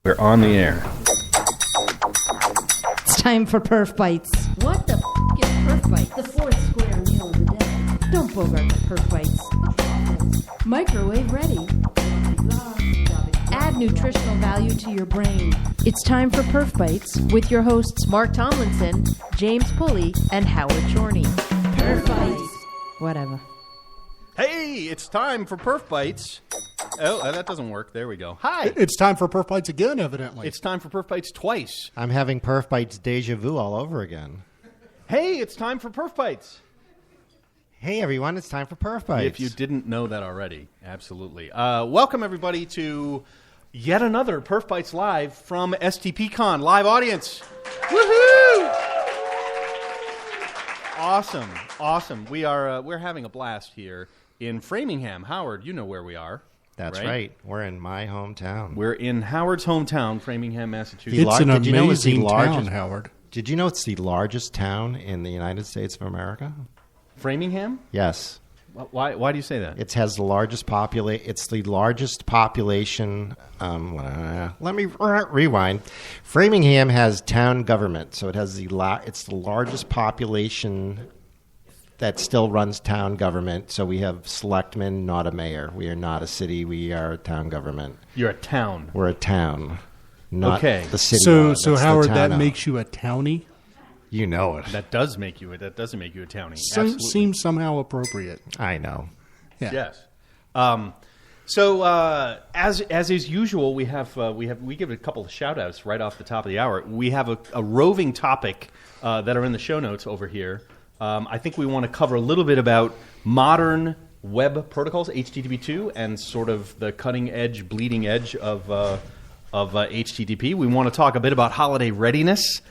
We're on the air. It's time for PerfBytes. What the is PerfBytes? The fourth square meal of the day. Don't bogart the PerfBytes. Microwave ready. Add nutritional value to your brain. It's time for PerfBytes with your hosts Mark Tomlinson, James Pulley, and Howard Chorney. PerfBytes. Whatever. Hey, it's time for PerfBytes. Oh, that doesn't work. There we go. Hi. It's time for PerfBytes again, evidently. It's time for PerfBytes twice. I'm having PerfBytes deja vu all over again. Hey, it's time for PerfBytes. Hey, everyone, it's time for PerfBytes. If you didn't know that already, absolutely. Welcome, everybody, to yet another PerfBytes Live from STPCON. Live audience. Woohoo! Awesome. We're having a blast here in Framingham. Howard, you know where we are. That's right. We're in my hometown. We're in Howard's hometown, Framingham, Massachusetts. It's an amazing town, Howard. Did you know it's the largest town in the United States of America? Framingham? Yes. Why do you say that? It has the largest population. It's the largest population. Let me rewind. Framingham has town government, so it has it's the largest population that still runs town government. So we have selectmen, not a mayor. We are not a city. We are a town government. You're a town. We're a town, not the city. So Howard, that makes you a townie? You know it. That doesn't make you a townie. Seems somehow appropriate. I know. Yeah. Yes. So as is usual, we give a couple of shout outs right off the top of the hour. We have a roving topic that are in the show notes over here. I think we want to cover a little bit about modern web protocols, HTTP2, and sort of the cutting edge, bleeding edge of HTTP. We want to talk a bit about holiday readiness.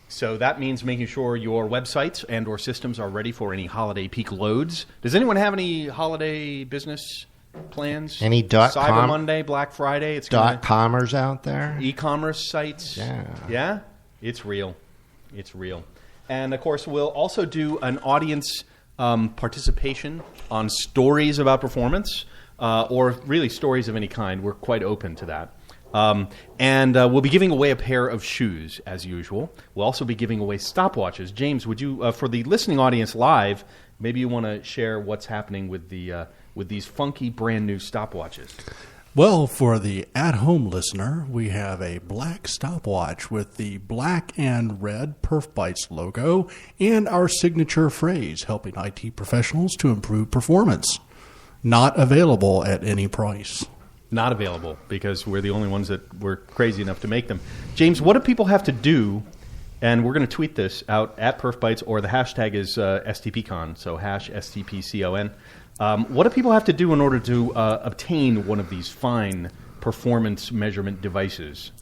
So that means making sure your websites and or systems are ready for any holiday peak loads. Does anyone have any holiday business plans? Any Cyber Monday, Black Friday? It's .comers out there? E-commerce sites? Yeah? It's real. And, of course, we'll also do an audience participation on stories about performance or really stories of any kind. We're quite open to that. And we'll be giving away a pair of shoes, as usual. We'll also be giving away stopwatches. James, would you, for the listening audience live, maybe you want to share what's happening with these funky brand new stopwatches? Well, for the at-home listener, we have a black stopwatch with the black and red PerfBytes logo and our signature phrase, helping IT professionals to improve performance. Not available at any price. Not available because we're the only ones that were crazy enough to make them. James, what do people have to do? And we're going to tweet this out at PerfBytes, or the hashtag is STPCON, so #STPCON. What do people have to do in order to obtain one of these fine performance measurement devices?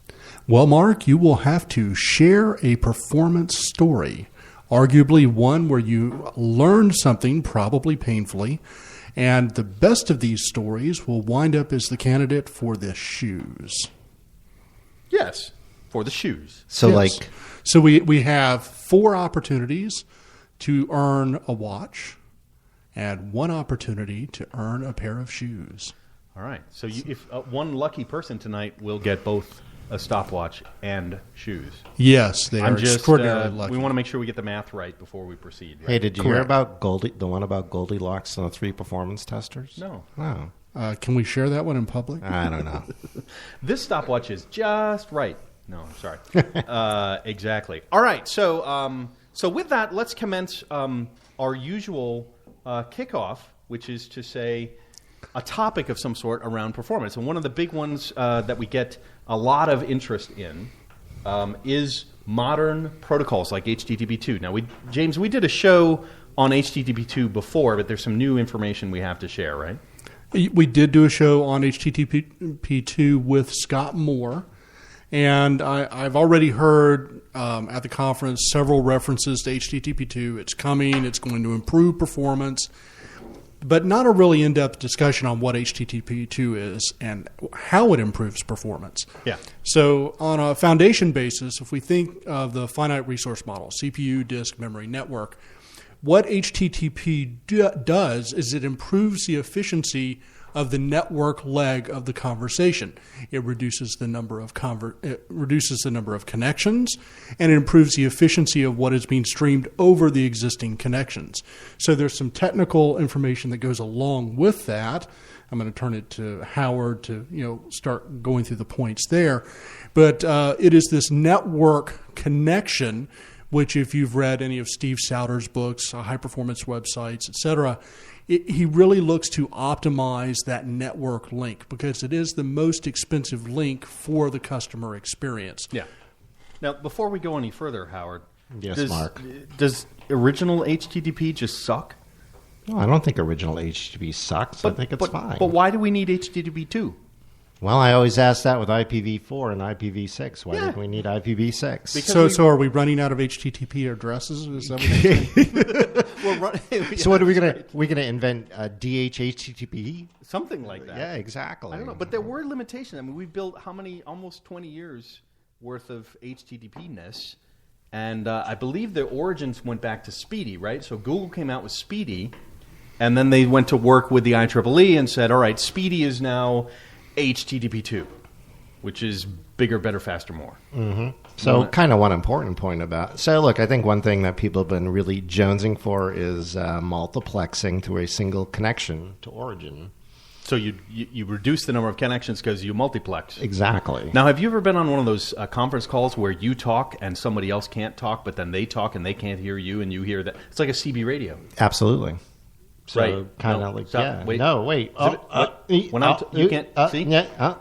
Well, Mark, you will have to share a performance story, arguably one where you learned something, probably painfully, and the best of these stories will wind up as the candidate for the shoes. Yes, for the shoes. So we have 4 opportunities to earn a watch and 1 opportunity to earn a pair of shoes. All right. So if one lucky person tonight will get both a stopwatch and shoes. Yes, they are extraordinarily lucky. We want to make sure we get the math right before we proceed. Right? Hey, did you hear about the one about Goldilocks and the 3 performance testers? No. Oh. Can we share that one in public? I don't know. This stopwatch is just right. No, I'm sorry. Exactly. All right. So with that, let's commence our usual kickoff, which is to say a topic of some sort around performance. And one of the big ones that we get a lot of interest in is modern protocols like HTTP2. Now, James, we did a show on HTTP2 before, but there's some new information we have to share, right? We did do a show on HTTP2 with Scott Moore, and I've already heard at the conference several references to HTTP2. It's coming. It's going to improve performance. But not a really in-depth discussion on what HTTP2 is and how it improves performance. Yeah. So on a foundation basis, if we think of the finite resource model, CPU, disk, memory, network, what HTTP does is it improves the efficiency of the network leg of the conversation. It reduces the number of connections, and it improves the efficiency of what is being streamed over the existing connections. So there's some technical information that goes along with that. I'm going to turn it to Howard to start going through the points there. But it is this network connection, which if you've read any of Steve Sauter's books, high-performance websites, etc., he really looks to optimize that network link because it is the most expensive link for the customer experience. Yeah. Now, before we go any further, Howard, Yes, Mark. Does original HTTP just suck? No, I don't think original HTTP sucks. I think it's fine. But why do we need HTTP 2? Well, I always ask that with IPv4 and IPv6. Why do we need IPv6? So are we running out of HTTP addresses? Is that what you're saying? So what are we gonna invent? DHHTTP? Something like that. Yeah, exactly. I don't know, but there were limitations. I mean, we've built almost 20 years worth of HTTP-ness, and I believe the origins went back to Speedy, right? So Google came out with Speedy, and then they went to work with the IEEE and said, all right, Speedy is now HTTP 2, which is bigger, better, faster, more. Mm-hmm. So kind of one important point about... So look, I think one thing that people have been really jonesing for is multiplexing to a single connection to origin. So you reduce the number of connections because you multiplex. Exactly. Now, have you ever been on one of those conference calls where you talk and somebody else can't talk, but then they talk and they can't hear you and you hear that? It's like a CB radio. Absolutely. So right. kind of wait. No, wait. You can't see? Yeah.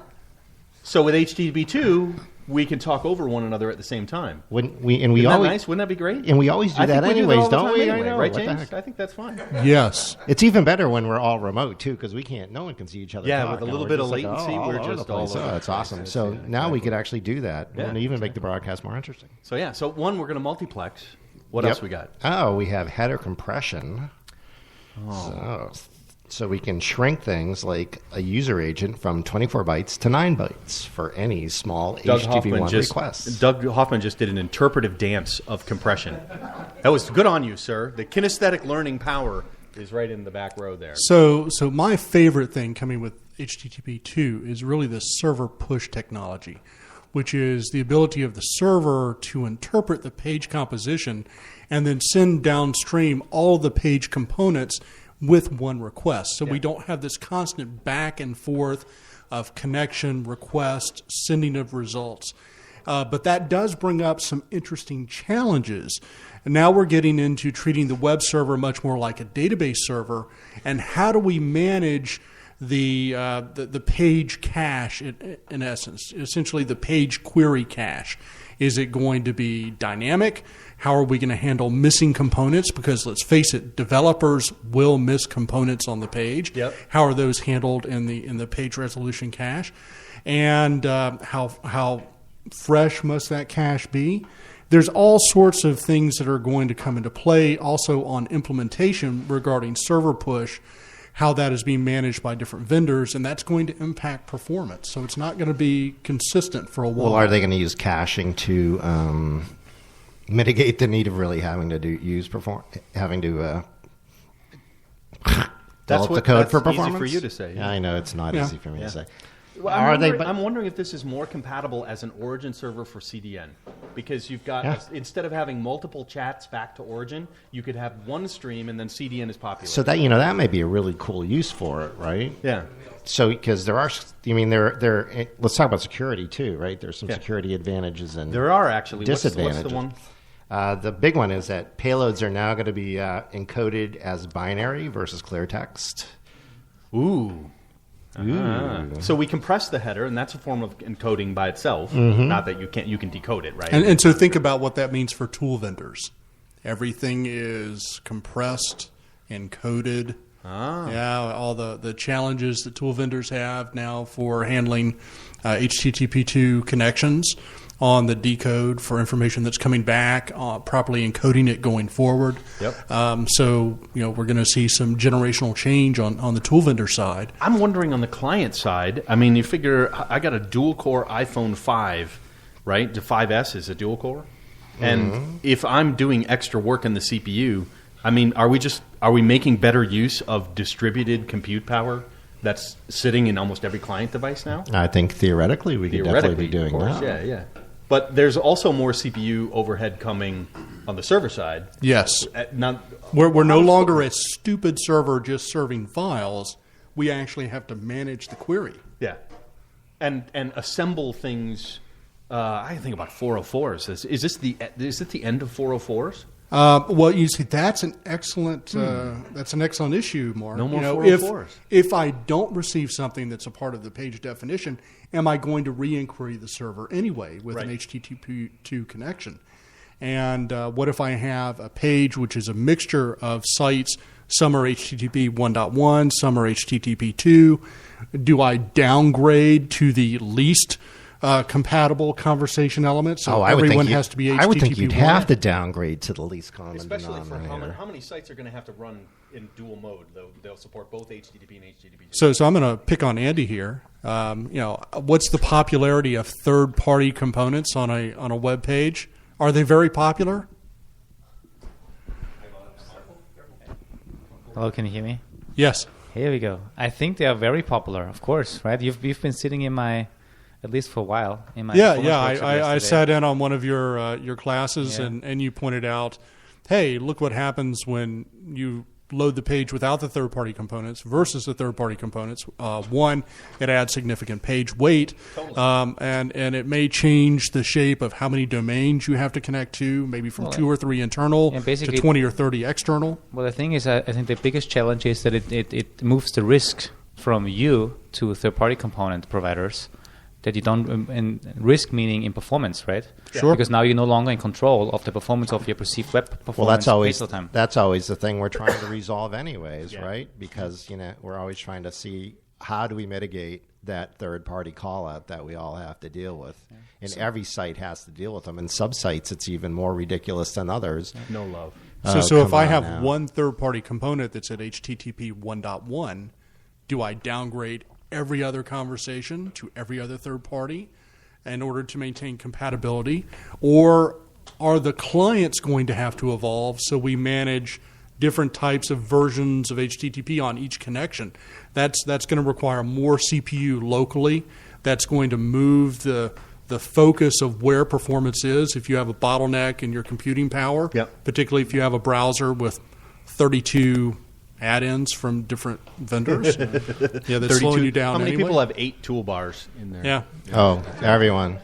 So with HTTP 2, we can talk over one another at the same time. Isn't that nice? Wouldn't that be great? And we always do that anyways, don't we? Anyway, right, James? I think that's fine. Yes. It's even better when we're all remote, too, because no one can see each other. Yeah, with a little bit of latency, we're just all over. Oh, it's awesome. So now we could actually do that and even make the broadcast more interesting. So, we're going to multiplex. What else we got? Oh, we have header compression. So we can shrink things like a user agent from 24 bytes to 9 bytes for any small HTTP1 request. Doug Hoffman just did an interpretive dance of compression. That was good on you, sir. The kinesthetic learning power is right in the back row there. So my favorite thing coming with HTTP 2 is really the server push technology, which is the ability of the server to interpret the page composition and then send downstream all the page components with one request. So we don't have this constant back and forth of connection, request, sending of results. But that does bring up some interesting challenges. And now we're getting into treating the web server much more like a database server. And how do we manage the page cache in essence, essentially the page query cache? Is it going to be dynamic? How are we going to handle missing components? Because let's face it, developers will miss components on the page. Yep. How are those handled in the page resolution cache? And how fresh must that cache be? There's all sorts of things that are going to come into play also on implementation regarding server push, how that is being managed by different vendors, and that's going to impact performance. So it's not going to be consistent for a while. Well, are they going to use caching to mitigate the need of really having to develop the code for performance? Easy for you to say. Yeah, I know it's not easy for me to say. Well, I'm wondering if this is more compatible as an origin server for CDN, because you've got instead of having multiple chats back to origin, you could have one stream and then CDN is populated. So that may be a really cool use for it, right? Yeah. So because let's talk about security too, right? There's some security advantages and there are actually disadvantages. What's the one? The big one is that payloads are now going to be encoded as binary versus clear text. Ooh. So we compress the header, and that's a form of encoding by itself. Not that you can decode it, right? And so think about what that means for tool vendors. Everything is compressed, encoded. Yeah, all the challenges that tool vendors have now for handling HTTP2 connections on the decode for information that's coming back, properly encoding it going forward. Yep. So we're going to see some generational change on the tool vendor side. I'm wondering on the client side. I mean, you figure I got a dual core iPhone 5, right? The 5S is a dual core, and if I'm doing extra work in the CPU, I mean, are we making better use of distributed compute power that's sitting in almost every client device now? I think theoretically we could definitely be doing of course, that. Yeah. But there's also more CPU overhead coming on the server side. Yes. Not, We're no longer a stupid server just serving files. We actually have to manage the query. Yeah. And assemble things. I think about 404s. Is it the end of 404s? Well, you see, that's an excellent issue, Mark. No more 404s. If I don't receive something that's a part of the page definition, am I going to re-inquiry the server anyway with an HTTP2 connection? And what if I have a page which is a mixture of sites? Some are HTTP 1.1, some are HTTP 2. Do I downgrade to the least compatible conversation element? So everyone has to be HTTP 1? I would think you'd have to downgrade to the least common Especially for denominator. how many sites are going to have to run in dual mode? They'll support both HTTP and HTTP. So I'm going to pick on Andy here. What's the popularity of third-party components on a web page? Are they very popular? Hello, can you hear me? Yes. Here we go. I think they are very popular, of course, right? You've been sitting in my, at least for a while, in my I sat in on one of your classes, and you pointed out, hey, look what happens when you load the page without the third-party components versus the third-party components. One, it adds significant page weight, and it may change the shape of how many domains you have to connect to, maybe from 2 or 3 internal to 20 or 30 external. Well, the thing is, I think the biggest challenge is that it moves the risk from you to third-party component providers that you don't, and risk meaning in performance, right? Sure. Because now you're no longer in control of the performance of your perceived web performance. Well, that's always the thing we're trying to resolve anyways, right? Because we're always trying to see how do we mitigate that third-party call-out that we all have to deal with. And every site has to deal with them. And sub-sites, it's even more ridiculous than others. No love. So if I have one third-party component that's at HTTP 1.1, do I downgrade every other conversation to every other third party in order to maintain compatibility? Or are the clients going to have to evolve so we manage different types of versions of HTTP on each connection? That's going to require more CPU locally. That's going to move the focus of where performance is if you have a bottleneck in your computing power, particularly if you have a browser with 32 add-ins from different vendors. That's slowing you down. How many anyway. people have 8 toolbars in there? Yeah. Oh, everyone.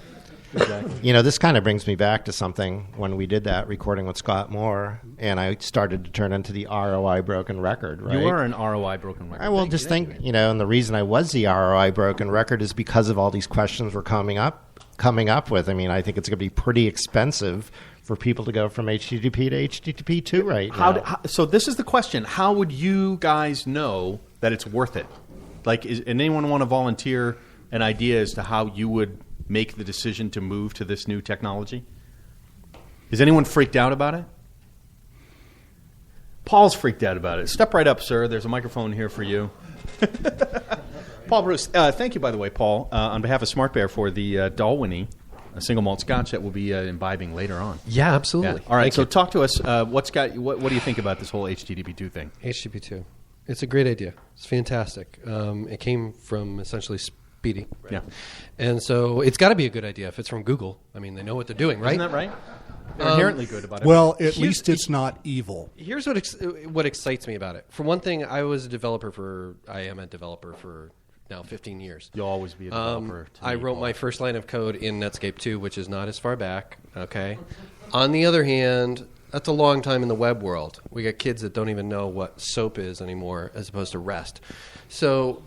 Exactly. This kind of brings me back to something when we did that recording with Scott Moore, and I started to turn into the ROI broken record, right? You are an ROI broken record. I will just think, and the reason I was the ROI broken record is because of all these questions we're coming up with. I mean, I think it's going to be pretty expensive for people to go from HTTP to HTTP 2 right now. So this is the question. How would you guys know that it's worth it? Like, anyone want to volunteer an idea as to how you would make the decision to move to this new technology? Is anyone freaked out about it? Paul's freaked out about it. Step right up, sir. There's a microphone here for you. Paul Bruce, thank you, by the way, Paul, on behalf of Smart Bear for the Dalwhinnie, a single malt scotch that we'll be imbibing later on. Yeah, absolutely. Yeah. All right, so talk to us. What do you think about this whole HTTP2 thing? HTTP2. It's a great idea. It's fantastic. It came from essentially Speedy. Right? Yeah. And so it's got to be a good idea if it's from Google. I mean, they know what they're doing, right? Isn't that right? They're inherently good about it. Well, at least it's not evil. Here's what excites me about it. For one thing, I am a developer for now 15 years. You'll always be a developer. I wrote my first line of code in Netscape 2, which is not as far back. Okay. On the other hand, that's a long time in the web world. We got kids that don't even know what SOAP is anymore, as opposed to REST. So,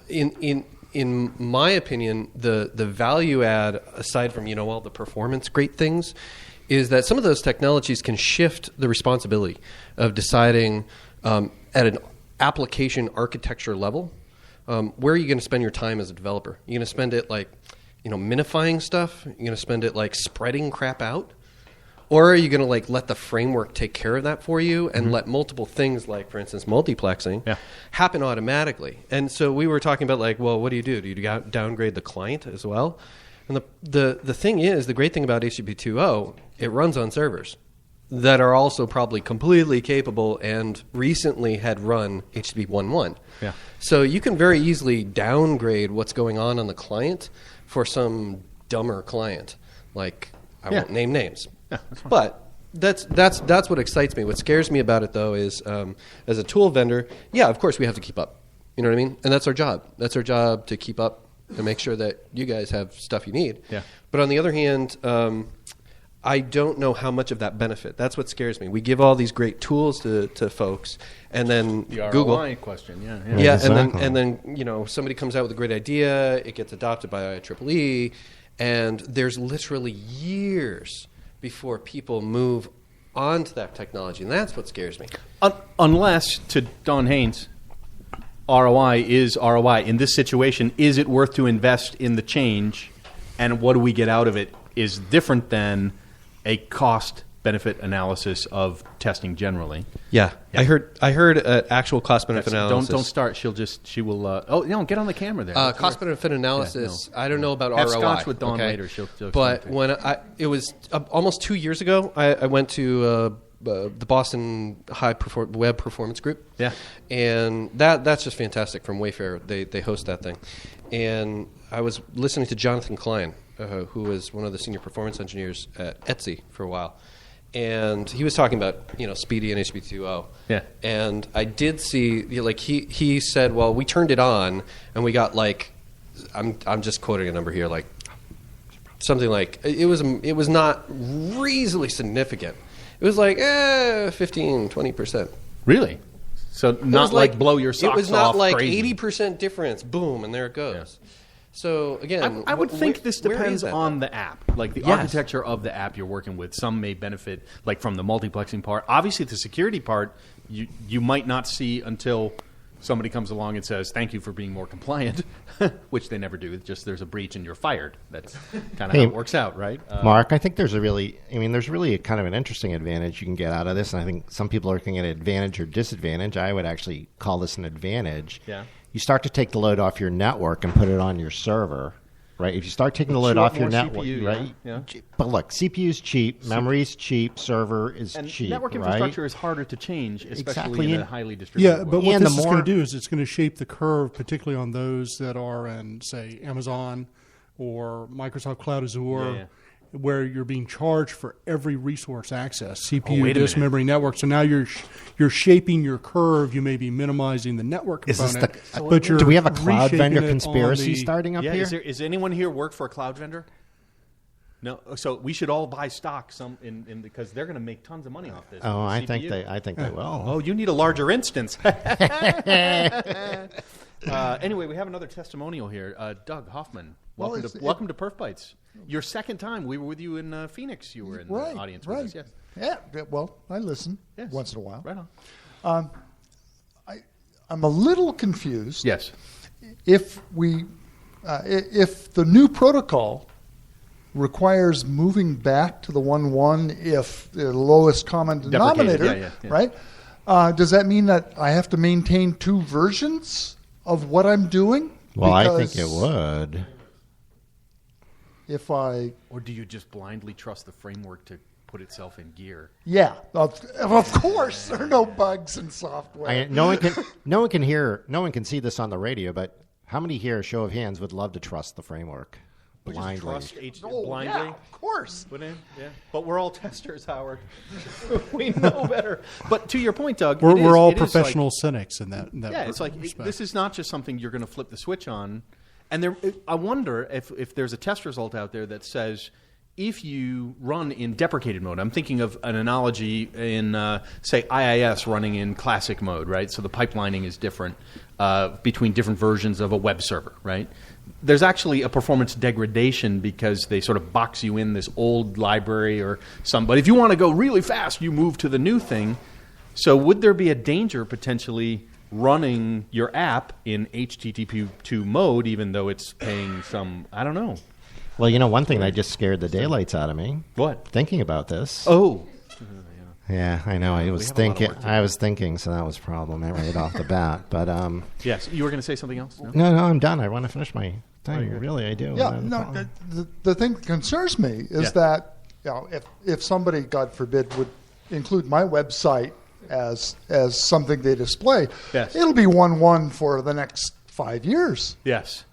in my opinion, the value add, aside from all the performance great things, is that some of those technologies can shift the responsibility of deciding at an application architecture level, where are you going to spend your time as a developer? You're going to spend it minifying stuff? You're going to spend it spreading crap out? Or are you going to let the framework take care of that for you and let multiple things, for instance, multiplexing, happen automatically? And so we were talking about what do? Do you downgrade the client as well? And the thing is, the great thing about HTTP 2.0, it runs on servers. that are also probably completely capable and recently had run HTTP 1.1. Yeah. So you can very easily downgrade what's going on the client for some dumber client. Like, I won't name names. Yeah, that's fine. But that's what excites me. What scares me about it, though, is as a tool vendor, yeah, of course we have to keep up. You know what I mean? And that's our job. That's our job to keep up and make sure that you guys have stuff you need. Yeah. But on the other hand, I don't know how much of that benefit. That's what scares me. We give all these great tools to folks, and then The Google. ROI question, yeah. Yeah, Exactly. and then somebody comes out with a great idea, it gets adopted by IEEE, and there's literally years before people move on to that technology, and that's what scares me. Unless, to Don Haynes, ROI is ROI. In this situation, is it worth to invest in the change, and what do we get out of it is different than a cost-benefit analysis of testing generally. Yeah. I heard actual cost-benefit analysis. Don't start. She will. Get on the camera there. Cost-benefit analysis, I don't know about Have ROI. scotch with Dawn okay? later. She'll But explain when it was almost 2 years ago, I went to the Boston Web Performance Group. Yeah. And that's just fantastic from Wayfair. They host that thing. And I was listening to Jonathan Klein, who was one of the senior performance engineers at Etsy for a while. And he was talking about, Speedy and HTTP 2.0. Yeah. And I did see, he said, well, we turned it on and we got I'm just quoting a number here, something like, it was not reasonably significant. It was 15, 20%. Really? So not like blow your socks off. It was not like crazy. 80% difference. Boom, and there it goes. Yeah. So again, I would think this where depends is that, on though? the app, like the Yes. architecture of the app you're working with. Some may benefit, from the multiplexing part. Obviously, the security part you might not see until somebody comes along and says, "Thank you for being more compliant," which they never do. It's just there's a breach and you're fired. That's kind of how it works out, right? Mark, I think there's really a kind of an interesting advantage you can get out of this, and I think some people are looking at advantage or disadvantage. I would actually call this an advantage. Yeah. You start to take the load off your network and put it on your server, right? If you start taking the load off your more network, CPU, right? yeah. But look, CPU's cheap, memory's cheap, server is and cheap, network right? infrastructure is harder to change, especially Exactly. in a highly distributed Yeah, but world. what And this the is going more- to do is it's going to shape the curve, particularly on those that are in, say, Amazon or Microsoft Cloud Azure, Yeah. where you're being charged for every resource access, Oh, CPU, wait a disk, minute. memory, network. So now you're shaping your curve. You may be minimizing the network Is this component, but you're do we have a cloud reshaping vendor it on conspiracy the- starting up Yeah, here? is anyone here work for a cloud vendor? No, so we should all buy stock because they're going to make tons of money off this. Oh, with I the think CPU. they will. Oh, you need a larger instance. Anyway, we have another testimonial here. Doug Hoffman, welcome to PerfBytes. Your second time. We were with you in Phoenix. You were in the audience with us. Yes. Yeah, well, I listen Yes. once in a while. Right on. I'm a little confused. Yes. If the new protocol requires moving back to the 1.1 if the lowest common denominator, yeah. right? Does that mean that I have to maintain two versions of what I'm doing? Well, I think Because it would. If I, Or do you just blindly trust the framework to put itself in gear? yeah, of course, there are no bugs in software. No one can see this on the radio, but how many here, show of hands, would love to trust the framework We just blindly? trust Oh, blindly. yeah, of course. Put in, yeah. But we're all testers, Howard. We know better. But to your point, Doug, We're all it is professional cynics in that. Yeah, it's like respect. this is not just something you're going to flip the switch on. And I wonder if there's a test result out there that says if you run in deprecated mode. I'm thinking of an analogy in, say, IIS running in classic mode, right? So the pipelining is different between different versions of a web server, right? There's actually a performance degradation because they sort of box you in this old library or some. But if you want to go really fast, you move to the new thing. So would there be a danger potentially running your app in HTTP2 mode, even though it's paying some, I don't know. Well, one thing that just scared the daylights out of me. What? Thinking about this. Oh. Yeah, I know. I was have a lot of thinking. work to do. I was thinking, so that was a problem right off the bat. But Yes, you were going to say something else? No? no, I'm done. I want to finish my thing. Really, I do. Yeah, No no. problem. The thing that concerns me is Yeah. that if somebody, God forbid, would include my website as something they display, Yes. it'll be 1.1 for the next 5 years. Yes.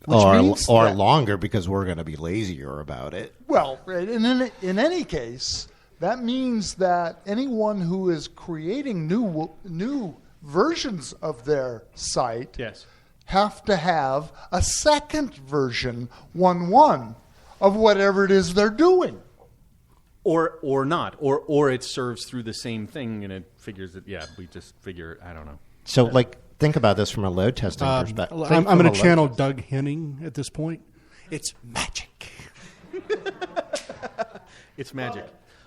Which means or that- longer because we're going to be lazier about it. Well, in any case, that means that anyone who is creating new versions of their site Yes. have to have a second version, 1.1, of whatever it is they're doing. Or not. Or it serves through the same thing and it figures that, we just figure, I don't know. So, think about this from a load testing perspective. I'm going to channel Doug Henning at this point. It's magic. It's magic.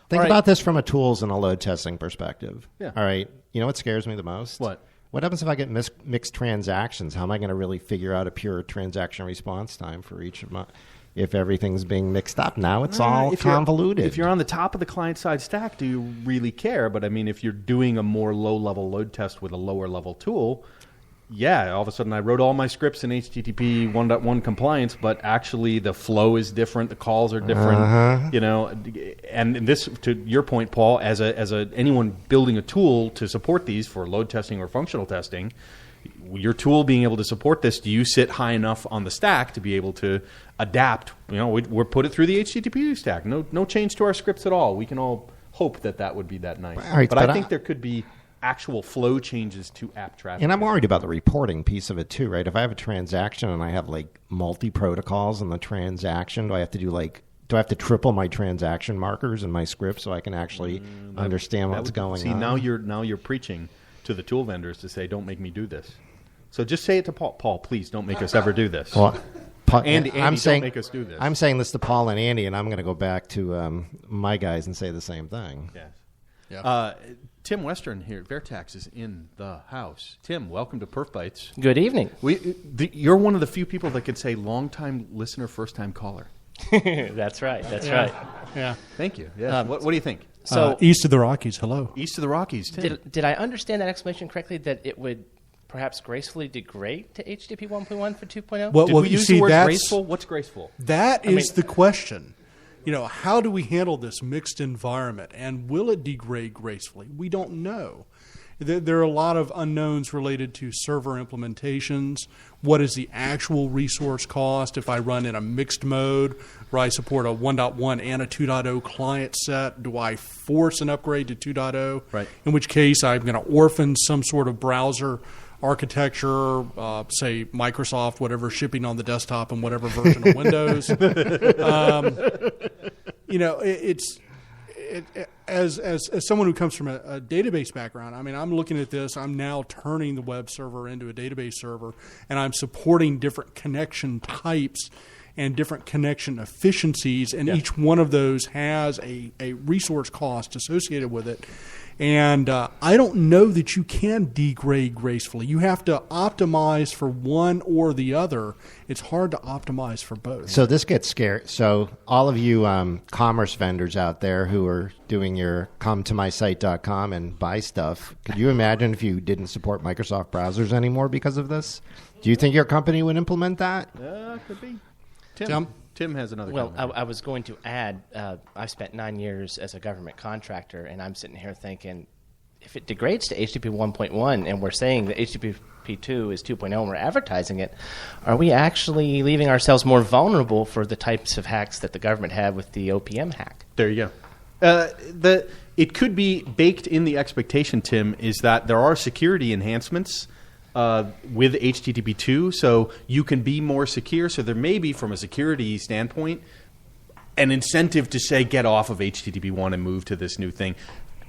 Think All right. about this from a tools and a load testing perspective. Yeah. All right. You know what scares me the most? What? What happens if I get mixed transactions? How am I going to really figure out a pure transaction response time for each of my... If everything's being mixed up, now it's all convoluted. If you're on the top of the client-side stack, do you really care? But, I mean, if you're doing a more low-level load test with a lower-level tool, all of a sudden I wrote all my scripts in HTTP 1.1 compliance, but actually the flow is different, the calls are different, And this, to your point, Paul, as anyone building a tool to support these for load testing or functional testing, your tool being able to support this, do you sit high enough on the stack to be able to adapt? We're put it through the HTTP stack. No change to our scripts at all. We can all hope that would be that nice. All right, but I think there could be actual flow changes to app traffic. And I'm worried about the reporting piece of it too, right? If I have a transaction and I have multi-protocols in the transaction, do I have to triple my transaction markers in my script so I can actually understand what's going on? Now you're preaching to the tool vendors to say, don't make me do this. So just say it to Paul. Paul, please don't make us ever do this. Well, Andy, don't make us do this. I'm saying this to Paul and Andy, and I'm going to go back to my guys and say the same thing. Yes. Yeah. Tim Western here, Vertax, is in the house. Tim, welcome to PerfBytes. Good evening. You're one of the few people that could say long-time listener, first-time caller. That's right. Right. Yeah. Thank you. Yes. What do you think? So east of the Rockies, hello. East of the Rockies, Tim. did I understand that explanation correctly, that it would perhaps gracefully degrade to HTTP 1.1 for 2.0? Well, Did we you use see, the word that's- graceful? What's graceful? That is the question. How do we handle this mixed environment, and will it degrade gracefully? We don't know. There are a lot of unknowns related to server implementations. What is the actual resource cost if I run in a mixed mode where I support a 1.1 and a 2.0 client set? Do I force an upgrade to 2.0? Right. In which case I'm going to orphan some sort of browser architecture, say Microsoft, whatever, shipping on the desktop and whatever version of Windows. As someone who comes from a database background, I mean, I'm looking at this. I'm now turning the web server into a database server, and I'm supporting different connection types and different connection efficiencies, and each one of those has a resource cost associated with it. And I don't know that you can degrade gracefully. You have to optimize for one or the other. It's hard to optimize for both. So this gets scary. So all of you commerce vendors out there who are doing your come to my site.com and buy stuff, could you imagine if you didn't support Microsoft browsers anymore because of this? Do you think your company would implement that? Could be. Tim has another Well, comment. I was going to add, I've spent 9 years as a government contractor, and I'm sitting here thinking, if it degrades to HTTP 1.1 and we're saying that HTTP 2 is 2.0 and we're advertising it, are we actually leaving ourselves more vulnerable for the types of hacks that the government had with the OPM hack? There you go. It could be baked in the expectation, Tim, is that there are security enhancements with HTTP 2, so you can be more secure. So there may be, from a security standpoint, an incentive to say get off of HTTP 1 and move to this new thing.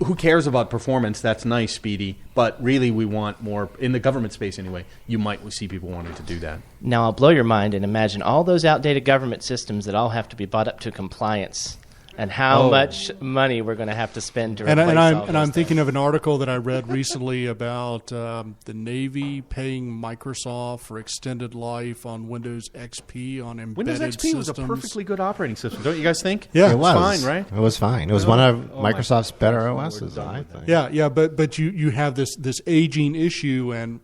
Who cares about performance? That's nice, Speedy. But really, we want more, in the government space anyway, you might see people wanting to do that. Now, I'll blow your mind and imagine all those outdated government systems that all have to be brought up to compliance, and how much money we're going to have to spend to replace all those I'm things. thinking of an article that I read recently about the Navy paying Microsoft for extended life on Windows XP on embedded Windows XP systems. was a perfectly good operating system, don't you guys think? Yeah. It was fine, right? It was fine. It was one of my Microsoft's better God, we're OSs, done I with that. think. Yeah, but you have this aging issue, and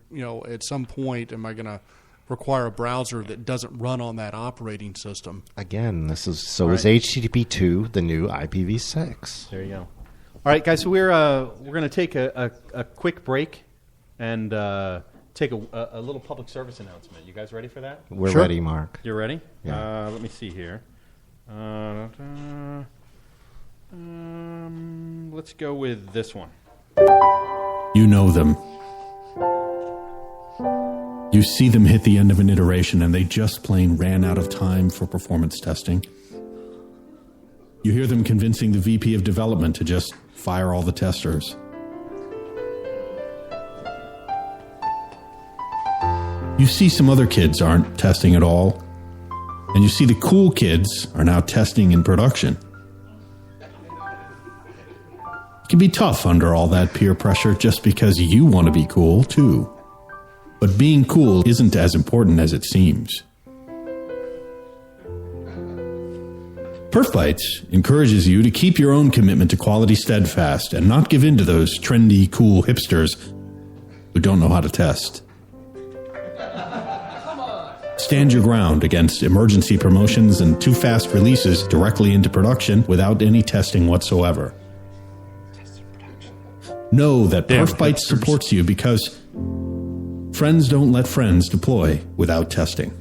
at some point, am I going to require a browser that doesn't run on that operating system? Again, is HTTP 2 the new IPv6? There you go. right, guys. So we're going to take a quick break and take a little public service announcement. You guys ready for that? We're Sure. ready, Mark. You're ready? Yeah. Let me see here. Let's go with this one. You know them. You see them hit the end of an iteration and they just plain ran out of time for performance testing. You hear them convincing the VP of development to just fire all the testers. You see some other kids aren't testing at all. And you see the cool kids are now testing in production. It can be tough under all that peer pressure just because you want to be cool, too. But being cool isn't as important as it seems. PerfBytes encourages you to keep your own commitment to quality steadfast and not give in to those trendy, cool hipsters who don't know how to test. Stand your ground against emergency promotions and too fast releases directly into production without any testing whatsoever. Know that PerfBytes supports you because friends don't let friends deploy without testing.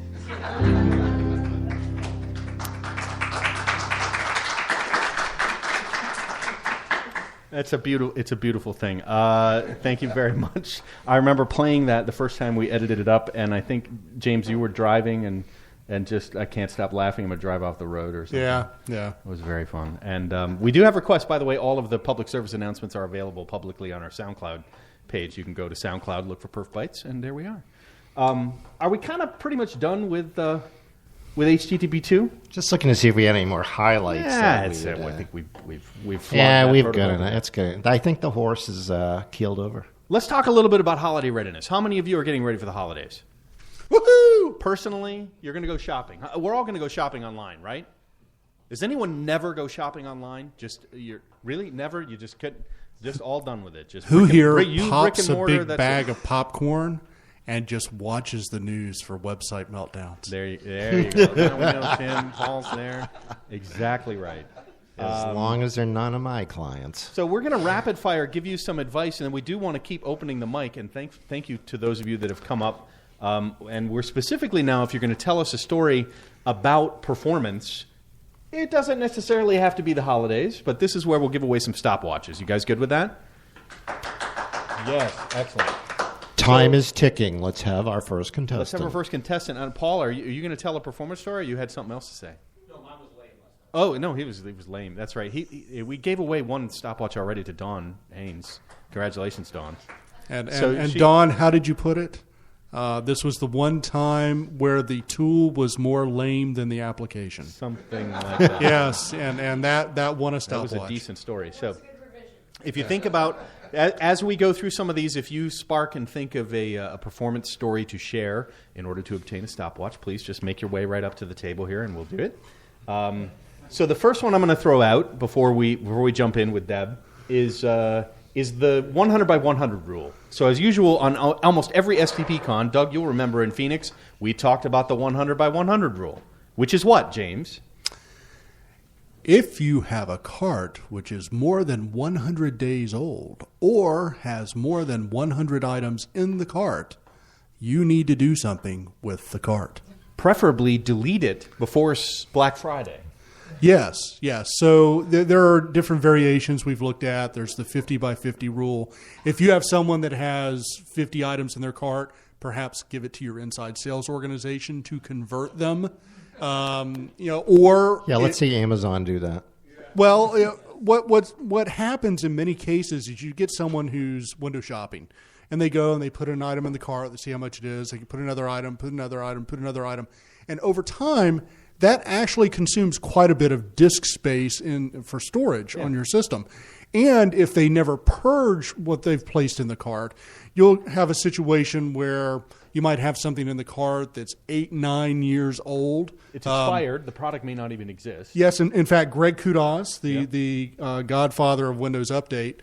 It's a beautiful thing. Thank you very much. I remember playing that the first time we edited it up, and I think, James, you were driving, and just, I can't stop laughing. I'm going to drive off the road or something. Yeah. It was very fun. And we do have requests, by the way. All of the public service announcements are available publicly on our SoundCloud page. You can go to SoundCloud, look for PerfBytes, and there we are. Are we kind of pretty much done with HTTP 2? Just looking to see if we had any more highlights. Yeah, that's it. I think we've flogged that we've protocol. got it. That's good. I think the horse is keeled over. Let's talk a little bit about holiday readiness. How many of you are getting ready for the holidays? Woohoo! Personally, you're going to go shopping. We're all going to go shopping online, right? Does anyone never go shopping online? You're really never? You just all done with it. Just Who here you, pops brick and a mortar, big that's bag it. of popcorn and just watches the news for website meltdowns? There you go. Now we know Tim. Paul's there. Exactly right. As long as they're none of my clients. So we're going to rapid fire give you some advice, and then we do want to keep opening the mic. And thank you to those of you that have come up. And we're specifically now, if you're going to tell us a story about performance, it doesn't necessarily have to be the holidays, but this is where we'll give away some stopwatches. You guys good with that? Yes, excellent. Time is ticking. Let's have our first contestant. Let's have our first contestant. Paul, are you going to tell a performance story, or you had something else to say? No, mine was lame last time. Oh, no, he was lame. That's right. We gave away one stopwatch already to Dawn Haynes. Congratulations, Dawn. And Dawn, how did you put it? This was the one time where the tool was more lame than the application. Something like that. Yes, and that won a stopwatch. That was a decent story. So if you think about, as we go through some of these, if you spark and think of a performance story to share in order to obtain a stopwatch, please just make your way right up to the table here and we'll do it. So the first one I'm going to throw out before we jump in with Deb is the 100 by 100 rule. So as usual, on almost every STPCON, Doug, you'll remember in Phoenix, we talked about the 100 by 100 rule, which is what, James? If you have a cart which is more than 100 days old or has more than 100 items in the cart, you need to do something with the cart. Preferably delete it before Black Friday. Yes. So there are different variations we've looked at. There's the 50 by 50 rule. If you have someone that has 50 items in their cart, perhaps give it to your inside sales organization to convert them. Let's see Amazon do that. Well, what happens in many cases is you get someone who's window shopping, and they go and they put an item in the cart, they see how much it is, they can put another item, put another item, put another item, and over time, that actually consumes quite a bit of disk space for storage on your system. And if they never purge what they've placed in the cart, you'll have a situation where you might have something in the cart that's 8-9 years old. It's expired. The product may not even exist. Yes, and in fact, Greg Kudos, the godfather of Windows Update,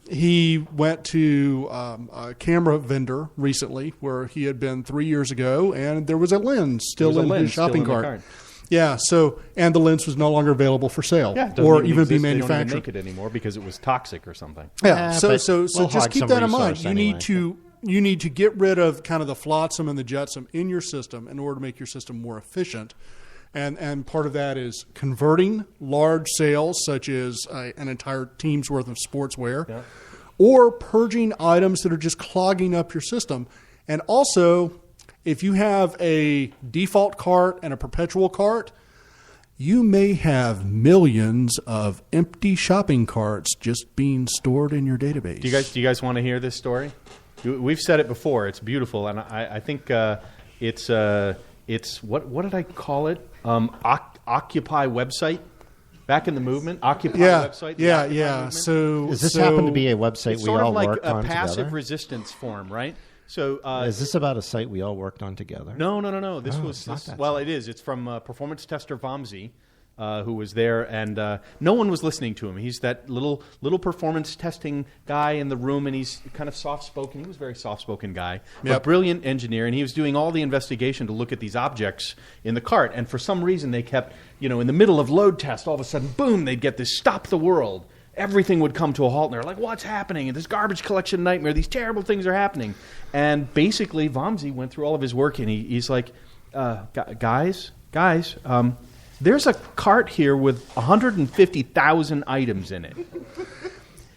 he went to a camera vendor recently where he had been 3 years ago, and there was a lens still in his shopping cart. Yeah. So, and the lens was no longer available for sale Yeah, it doesn't or even even be exist. They don't even manufactured. make it anymore because it was toxic or something. Yeah. So but so we'll just hog keep some that in mind. resource You anyway. need to get rid of kind of the flotsam and the jetsam in your system in order to make your system more efficient. And part of that is converting large sales, such as an entire team's worth of sportswear, or purging items that are just clogging up your system. And also, if you have a default cart and a perpetual cart, you may have millions of empty shopping carts just being stored in your database. Do you guys want to hear this story? We've said it before. It's beautiful, and I think it's what did I call it? Occupy website. Back in the movement, Occupy website. Yeah. Movement. So Does this happen to be a website It's we sort all of like worked a on passive together? resistance form, right? So Is this about a site we all worked on together? No. This it's not that well, it is. It's from performance tester Vamsi, who was there, and no one was listening to him. He's that little performance testing guy in the room, and he's kind of soft-spoken. He was a very soft-spoken guy, but brilliant engineer, and he was doing all the investigation to look at these objects in the cart. And for some reason, they kept, in the middle of load test, all of a sudden, boom, they'd get this stop the world. Everything would come to a halt, and they're like, what's happening? And this garbage collection nightmare, these terrible things are happening. And basically, Vamsi went through all of his work, and he's like, guys, there's a cart here with 150,000 items in it.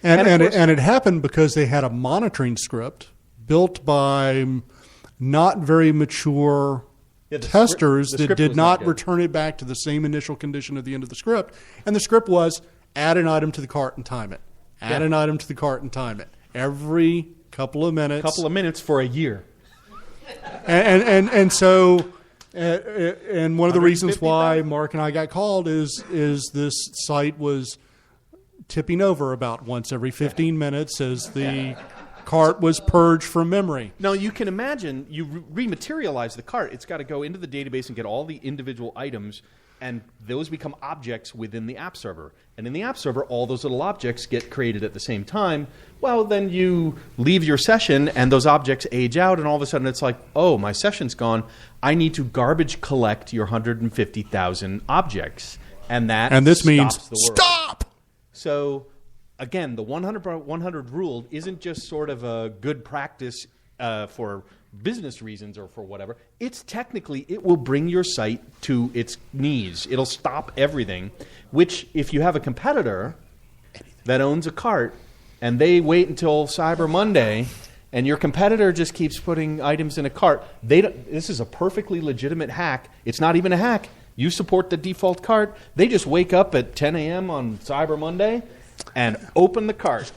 And it happened because they had a monitoring script built by not very mature testers the that script did was not not good. return it back to the same initial condition at the end of the script. And the script was add an item to the cart and time it. Add an item to the cart and time it. Every couple of minutes. For a year. And so... and one of the reasons why Mark and I got called is this site was tipping over about once every 15 minutes as the cart was purged from memory. Now, you can imagine you rematerialize the cart. It's got to go into the database and get all the individual items, and those become objects within the app server. And in the app server, all those little objects get created at the same time. Well, then you leave your session, and those objects age out, and all of a sudden it's like, oh, my session's gone. I need to garbage collect your 150,000 objects. And this stops means the world. stop! So, again, the 100 rule isn't just sort of a good practice for business reasons or for whatever. It's technically, it will bring your site to its knees. It'll stop everything, which if you have a competitor that owns a cart and they wait until Cyber Monday and your competitor just keeps putting items in a cart, this is a perfectly legitimate hack. It's not even a hack. You support the default cart. They just wake up at 10 a.m. on Cyber Monday and open the cart.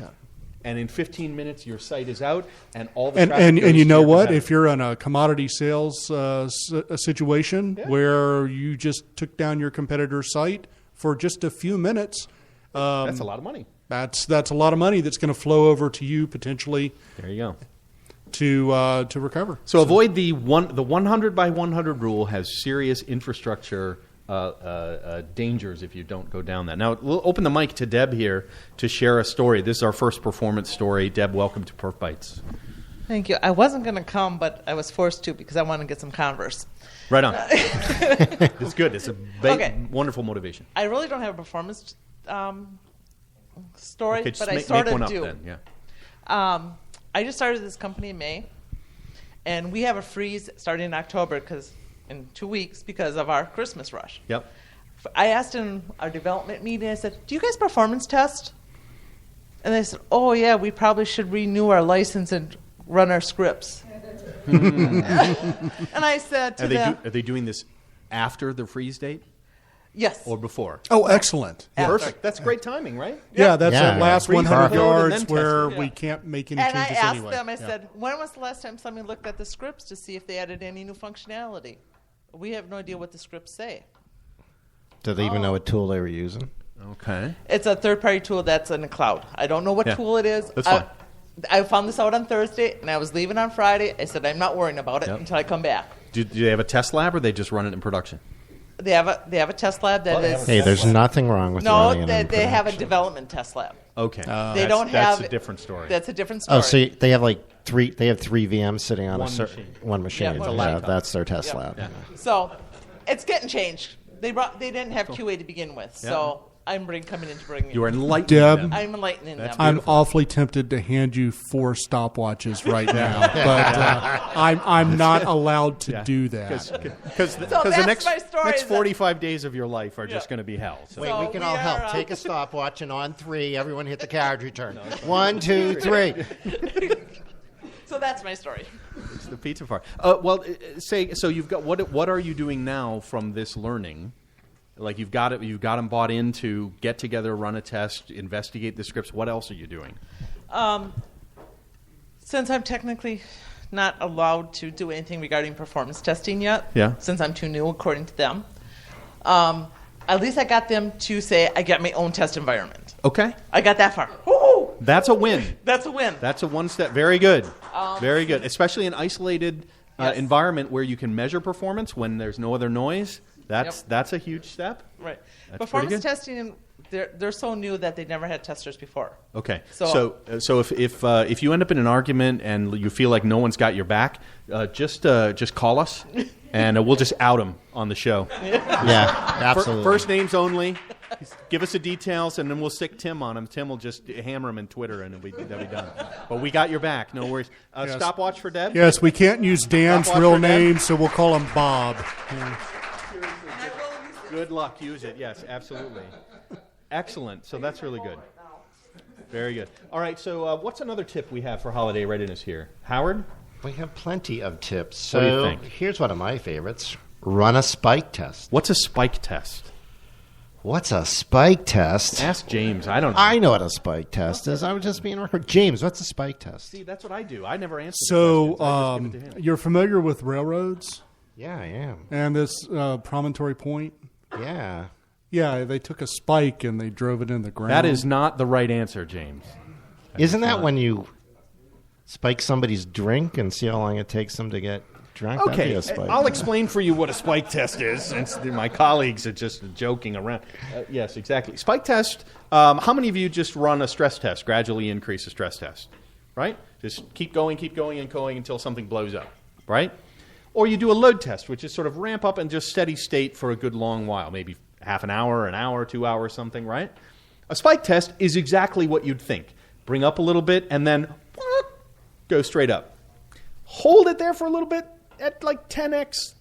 And in 15 minutes, your site is out, and all the traffic and goes you to know your what? competitor. If you're in a commodity sales situation where you just took down your competitor's site for just a few minutes, that's a lot of money. That's a lot of money that's going to flow over to you potentially. There you go. To recover. So avoid the 100 by 100 rule has serious infrastructure dangers if you don't go down that. Now, we'll open the mic to Deb here to share a story. This is our first performance story. Deb, welcome to PerfBytes. Thank you. I wasn't going to come, but I was forced to because I wanted to get some Converse. Right on. It's good. It's a wonderful motivation. I really don't have a performance story, Okay, just but I make sort one of up do. then. Yeah. I just started this company in May, and we have a freeze starting in October in 2 weeks because of our Christmas rush. Yep. I asked in our development meeting, I said, do you guys performance test? And they said, oh, yeah, we probably should renew our license and run our scripts. And I said to them, Are they doing this after the freeze date yes. or before? Oh, excellent. After. Perfect. That's great timing, right? Yeah, that's Yeah. that last Freeze 100 code and yards then where test it. we can't make any And I changes asked anyway. them, I Yeah. said, when was the last time somebody looked at the scripts to see if they added any new functionality? We have no idea what the scripts say. Do they even know what tool they were using? Okay. It's a third-party tool that's in the cloud. I don't know what Yeah. tool it is. That's fine. I found this out on Thursday, and I was leaving on Friday. I said, I'm not worrying about it Yep. until I come back. Do they have a test lab, or they just run it in production? They have a test lab that is... Hey, there's nothing wrong with No, running it in they have a production. development test lab. Okay. That's a different story. That's a different story. Oh, so they have three VMs sitting on One one machine. machine. Yeah, one Yeah, laptop. that's their test Yeah. lab. So it's getting changed. They didn't have QA to begin with, so I'm coming in to bring. You are enlightening Deb, them. I'm enlightening them. I'm awfully tempted to hand you 4 stopwatches right now, but I'm not allowed to do that. Because the next 45 days of your life are just going to be hell. So. Wait, we can all help. Take a stopwatch, and on 3, everyone hit the carriage return. 1, 2, 3. So that's my story. It's the pizza farm. So you've got what are you doing now from this learning? Like you've got them bought in to get together, run a test, investigate the scripts. What else are you doing? Since I'm technically not allowed to do anything regarding performance testing yet, since I'm too new according to them, at least I got them to say I got my own test environment. Okay. I got that far. Woo! That's a win. That's a win. That's a one step. Very good. Very good. Especially an isolated environment where you can measure performance when there's no other noise. That's a huge step. Right. That's performance testing, they're so new that they never had testers before. Okay. So if you end up in an argument and you feel like no one's got your back, just call us and we'll just out them on the show. Yeah, absolutely. First names only. Give us the details, and then we'll stick Tim on him. Tim will just hammer him in Twitter, and that'll be done. But we got your back. No worries. Yes. Stopwatch for Deb? Yes, we can't use Dan's real name, so we'll call him Bob. Good luck. Use it. Yes, absolutely. Excellent. So that's really good. Very good. All right, so what's another tip we have for holiday readiness here? Howard? We have plenty of tips. What do you So think? here's one of my favorites. Run a spike test. What's a spike test? What's a spike test? Ask James. I don't know. I know what a spike test is. I was just being recorded. James, what's a spike test? See, that's what I do. I never answer So the questions. I just give it to him. you're familiar with railroads Yeah, I am. and this promontory point? Yeah. Yeah, they took a spike and they drove it in the ground. That is not the right answer, James. Isn't that when you spike somebody's drink and see how long it takes them to get drunk? That'd Okay, be a spike. I'll explain for you what a spike test is, since my colleagues are just joking around. Yes, exactly. Spike test, how many of you just run a stress test, gradually increase a stress test, right? Just keep going and going until something blows up, right? Or you do a load test, which is sort of ramp up and just steady state for a good long while, maybe half an hour, 2 hours, something, right? A spike test is exactly what you'd think. Bring up a little bit and then go straight up. Hold it there for a little bit at like 10x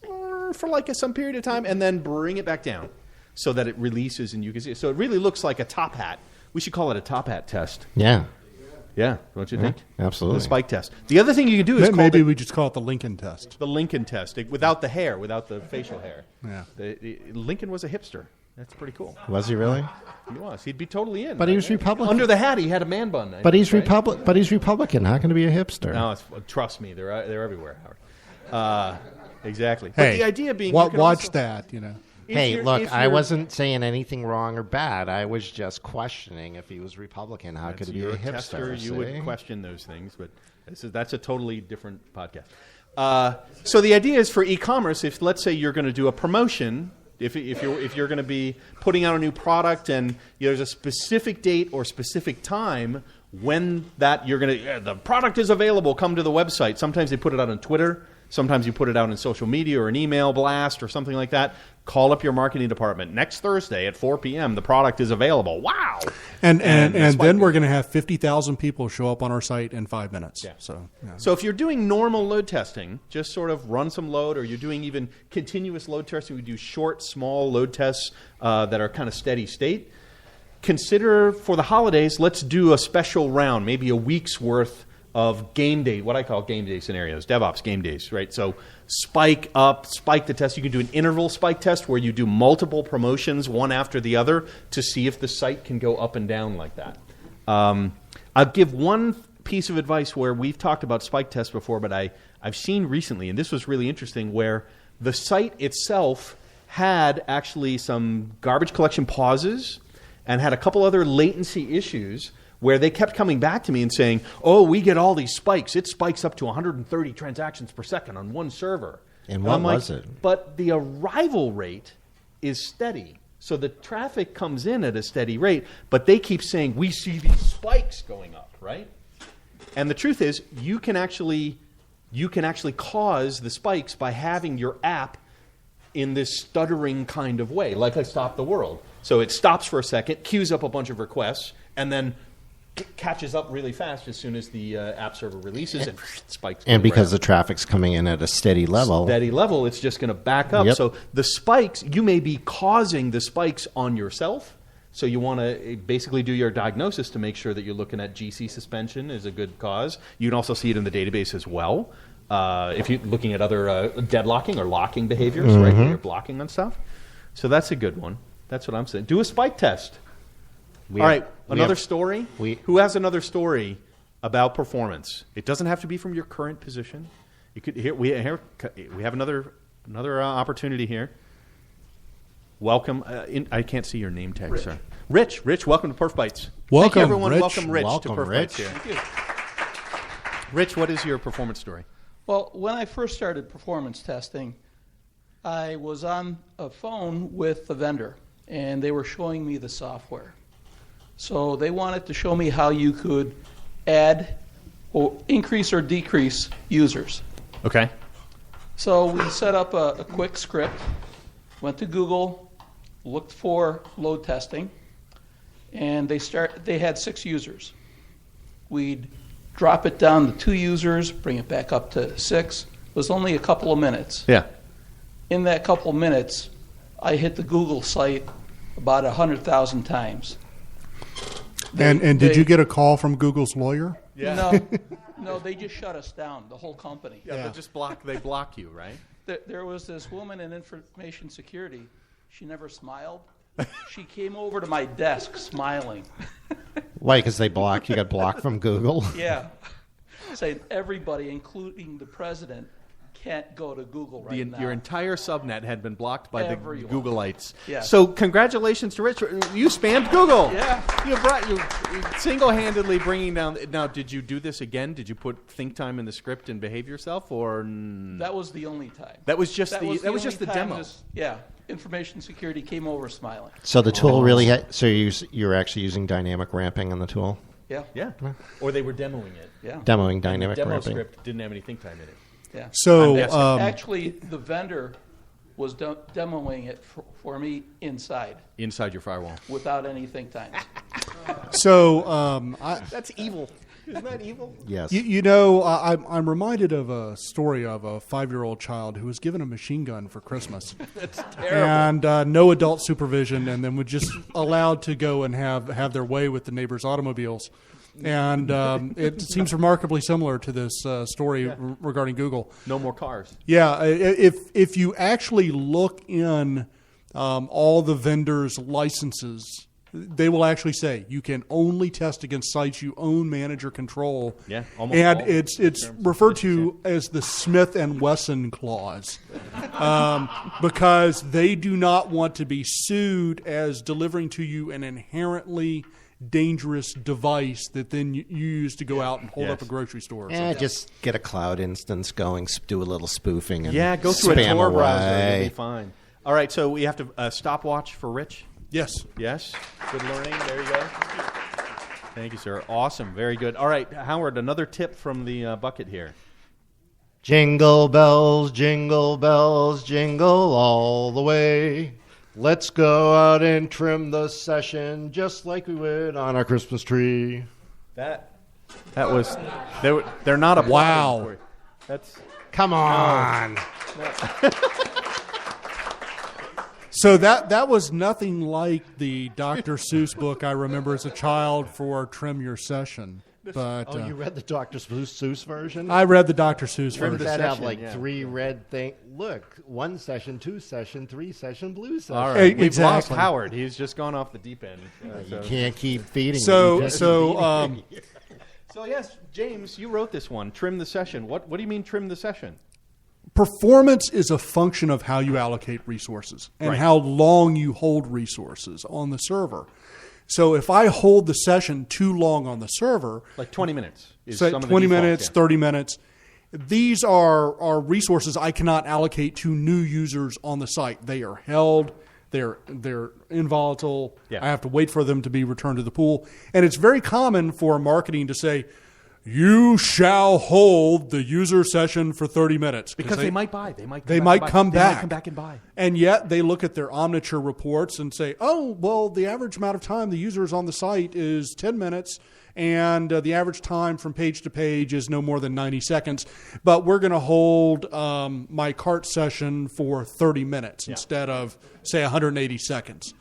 for like some period of time and then bring it back down so that it releases and you can see it. So it really looks like a top hat. We should call it a top hat test. Yeah. Yeah, don't you think? Absolutely. The spike test. The other thing you can do is Maybe we just call it the Lincoln test. the Lincoln test, without the hair, without the facial hair. Yeah. Lincoln was a hipster. That's pretty cool. Was he really? He was. He'd be totally in. But he was Republican. Under the hat, he had a man bun. But he's right? But he's Republican. How can he be a hipster? No, trust me, they're everywhere, Howard. Exactly. Hey, but the idea being, watch also, that, you know. Hey, look, I wasn't saying anything wrong or bad. I was just questioning if he was Republican. How could he be a hipster? Tester, you see? would question those things, but that's a totally different podcast. So the idea is for e-commerce, if let's say you're going to do a promotion, if you're going to be putting out a new product and there's a specific date or specific time when that the product is available, come to the website. Sometimes they put it out on Twitter. Sometimes you put it out in social media or an email blast or something like that. Call up your marketing department. Next Thursday at 4 p.m., the product is available. Wow! And then we're going to have 50,000 people show up on our site in 5 minutes. Yeah. So if you're doing normal load testing, just sort of run some load, or you're doing even continuous load testing, we do short, small load tests that are kind of steady state. Consider for the holidays, let's do a special round, maybe a week's worth of game day, what I call game day scenarios, DevOps game days, right? So spike the test. You can do an interval spike test where you do multiple promotions, one after the other, to see if the site can go up and down like that. I'll give one piece of advice where we've talked about spike tests before, but I've seen recently, and this was really interesting, where the site itself had actually some garbage collection pauses and had a couple other latency issues where they kept coming back to me and saying, oh, we get all these spikes. It spikes up to 130 transactions per second on one server. And what was it? But the arrival rate is steady. So the traffic comes in at a steady rate, but they keep saying, we see these spikes going up, right? And the truth is, you can actually cause the spikes by having your app in this stuttering kind of way, like I Stop the World. So it stops for a second, queues up a bunch of requests, and then catches up really fast as soon as the app server releases and spikes. And because the traffic's coming in at a steady level, it's just going to back up. Yep. So the spikes, you may be causing the spikes on yourself. So you want to basically do your diagnosis to make sure that you're looking at GC suspension is a good cause. You can also see it in the database as well. If you're looking at other deadlocking or locking behaviors, right, where you're blocking on stuff. So that's a good one. That's what I'm saying. Do a spike test. All right, another story. Who has another story about performance? It doesn't have to be from your current position. You could we have another opportunity here. Welcome. I can't see your name tag, sir. Rich, welcome to PerfBytes. Welcome, Thank you, everyone. Rich. Welcome, Rich, Welcome, to PerfBytes Rich. here. Thank you. Rich, what is your performance story? Well, when I first started performance testing, I was on a phone with the vendor, and they were showing me the software. So they wanted to show me how you could add or increase or decrease users. Okay. So we set up a quick script, went to Google, looked for load testing, and they had 6 users. We'd drop it down to 2 users, bring it back up to 6. It was only a couple of minutes. Yeah. In that couple of minutes, I hit the Google site about 100,000 times. And did you get a call from Google's lawyer? Yeah. No, they just shut us down, the whole company. Yeah, they block you, right? There was this woman in information security. She never smiled. She came over to my desk smiling. Why? Because you got blocked from Google? Yeah. Saying everybody, including the president, can't go to Google right now. Your entire subnet had been blocked by Everyone. the Googleites. Yeah. So congratulations to Rich. You spammed Google. Yeah. You single-handedly bringing down. Now, did you do this again? Did you put think time in the script and behave yourself, or that was the only time. That was just the demo. Information security came over smiling. So the tool you're actually using dynamic ramping on the tool? Yeah. Yeah. Or they were demoing it. Yeah. Demoing dynamic the demo ramping. script didn't have any think time in it. Yeah. So actually, the vendor was demoing it for me inside your firewall without any think time. So that's evil. Isn't that evil? Yes. I'm reminded of a story of a 5-year-old child who was given a machine gun for Christmas. That's terrible. And no adult supervision, and then was just allowed to go and have their way with the neighbors' automobiles. And it seems remarkably similar to this story regarding Google. No more cars. Yeah, if you actually look in all the vendors' licenses, they will actually say you can only test against sites you own, manage, or control. Yeah, almost and all it's referred to as the Smith and Wesson clause, because they do not want to be sued as delivering to you an inherently dangerous device that then you use to go out and hold up a grocery store. Or something. Just get a cloud instance going, do a little spoofing, and go through a spam Tor away. browser. It'll be fine. All right, so we have to stopwatch for Rich. Yes. Yes. Good learning. There you go. Thank you, sir. Awesome. Very good. All right, Howard, another tip from the bucket here. Jingle bells, jingle all the way. Let's go out and trim the session just like we would on our Christmas tree. That was they're not a wow. Come on. No. So that was nothing like the Dr. Seuss book I remember as a child for Trim Your Session. But you read the Dr. Seuss version? I read the Dr. Seuss version. Does that have like 3 red things? Look, 1 session, 2 session, 3 session, blue session. All right, we've exactly. lost Howard. He's just gone off the deep end. You can't keep feeding. So yes, James, you wrote this one. Trim the session. What do you mean trim the session? Performance is a function of how you allocate resources and how long you hold resources on the server. So if I hold the session too long on the server, like 20 minutes, say 20 minutes, 30 minutes, these are resources I cannot allocate to new users on the site. They are held. They're involatile. Yeah. I have to wait for them to be returned to the pool. And it's very common for marketing to say, you shall hold the user session for 30 minutes. Because they might buy. They might come back and buy. And yet they look at their Omniture reports and say, oh, well, the average amount of time the user is on the site is 10 minutes, and the average time from page to page is no more than 90 seconds. But we're going to hold my cart session for 30 minutes instead of, say, 180 seconds.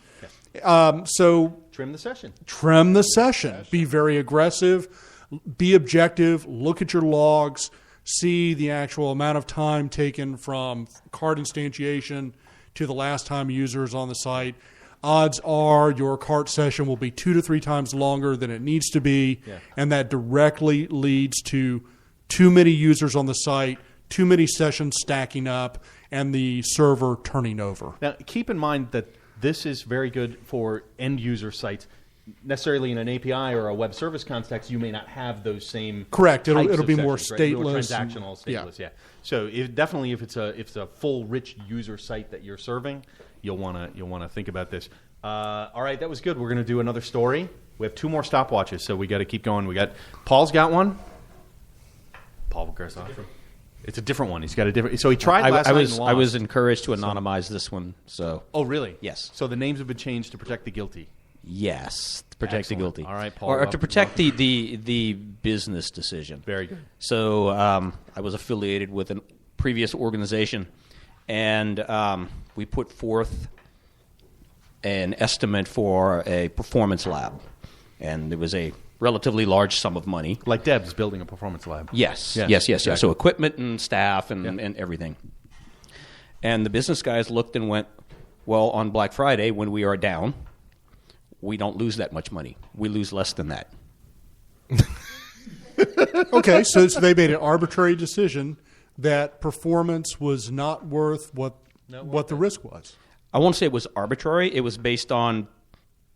So trim the session. Be very aggressive. Be objective. Look at your logs. See the actual amount of time taken from cart instantiation to the last time a user is on the site. Odds are your cart session will be 2 to 3 times longer than it needs to be, and that directly leads to too many users on the site, too many sessions stacking up, and the server turning over. Now, keep in mind that this is very good for end-user sites. Necessarily in an API or a web service context, you may not have those same correct. It'll be sessions, more right? stateless, more transactional, stateless. Yeah. So if it's a full rich user site that you're serving, you'll want to think about this. All right, that was good. We're going to do another story. We have 2 more stopwatches, so we got to keep going. Paul's got one. Paul Garsoffer. It's a different one. He's got a different. So he tried last night and lost. I was encouraged to anonymize this one. So. Oh, really? Yes. So the names have been changed to protect the guilty. Yes, to protect the guilty. All right, Paul. Or to protect the business decision. Very good. So I was affiliated with a previous organization, and we put forth an estimate for a performance lab, and there was a relatively large sum of money. Like Deb's building a performance lab. Yes. Exactly. So equipment and staff and everything. And the business guys looked and went, well, on Black Friday, when we are down, we don't lose that much money. We lose less than that. Okay, so they made an arbitrary decision that performance was not worth what the risk was. I won't say it was arbitrary. It was based on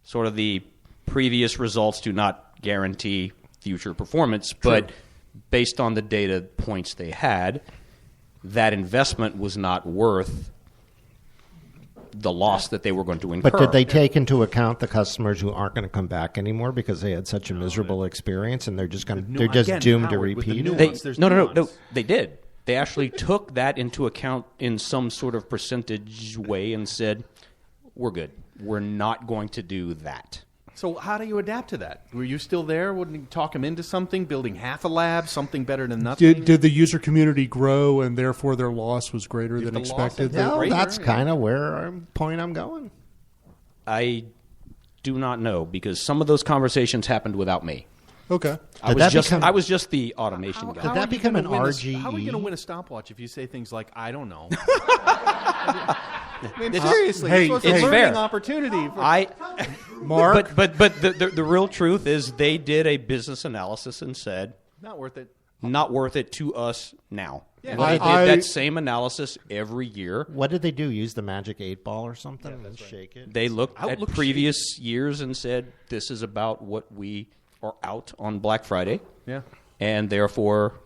sort of the previous results do not guarantee future performance, but based on the data points they had, that investment was not worth the loss that they were going to incur. But did they take into account the customers who aren't going to come back anymore because they had such a miserable experience and they're just doomed to repeat it? No. They did. They actually took that into account in some sort of percentage way and said, we're good. We're not going to do that. So how do you adapt to that? Were you still there? Wouldn't you talk them into something, building half a lab, something better than nothing? Did the user community grow and therefore their loss was greater than expected? No, that's kind of point I'm going. I do not know because some of those conversations happened without me. Okay. I was just the automation guy. Did that become an RGE? How are you going to win a stopwatch if you say things like, I don't know? I mean, seriously, it's a learning opportunity. Mark? But the real truth is they did a business analysis and said, not worth it. Not worth it to us now. Yeah. They did that same analysis every year. What did they do? Use the magic 8-ball or something and shake it? They looked at previous years and said, this is about what we are out on Black Friday. Yeah. And therefore,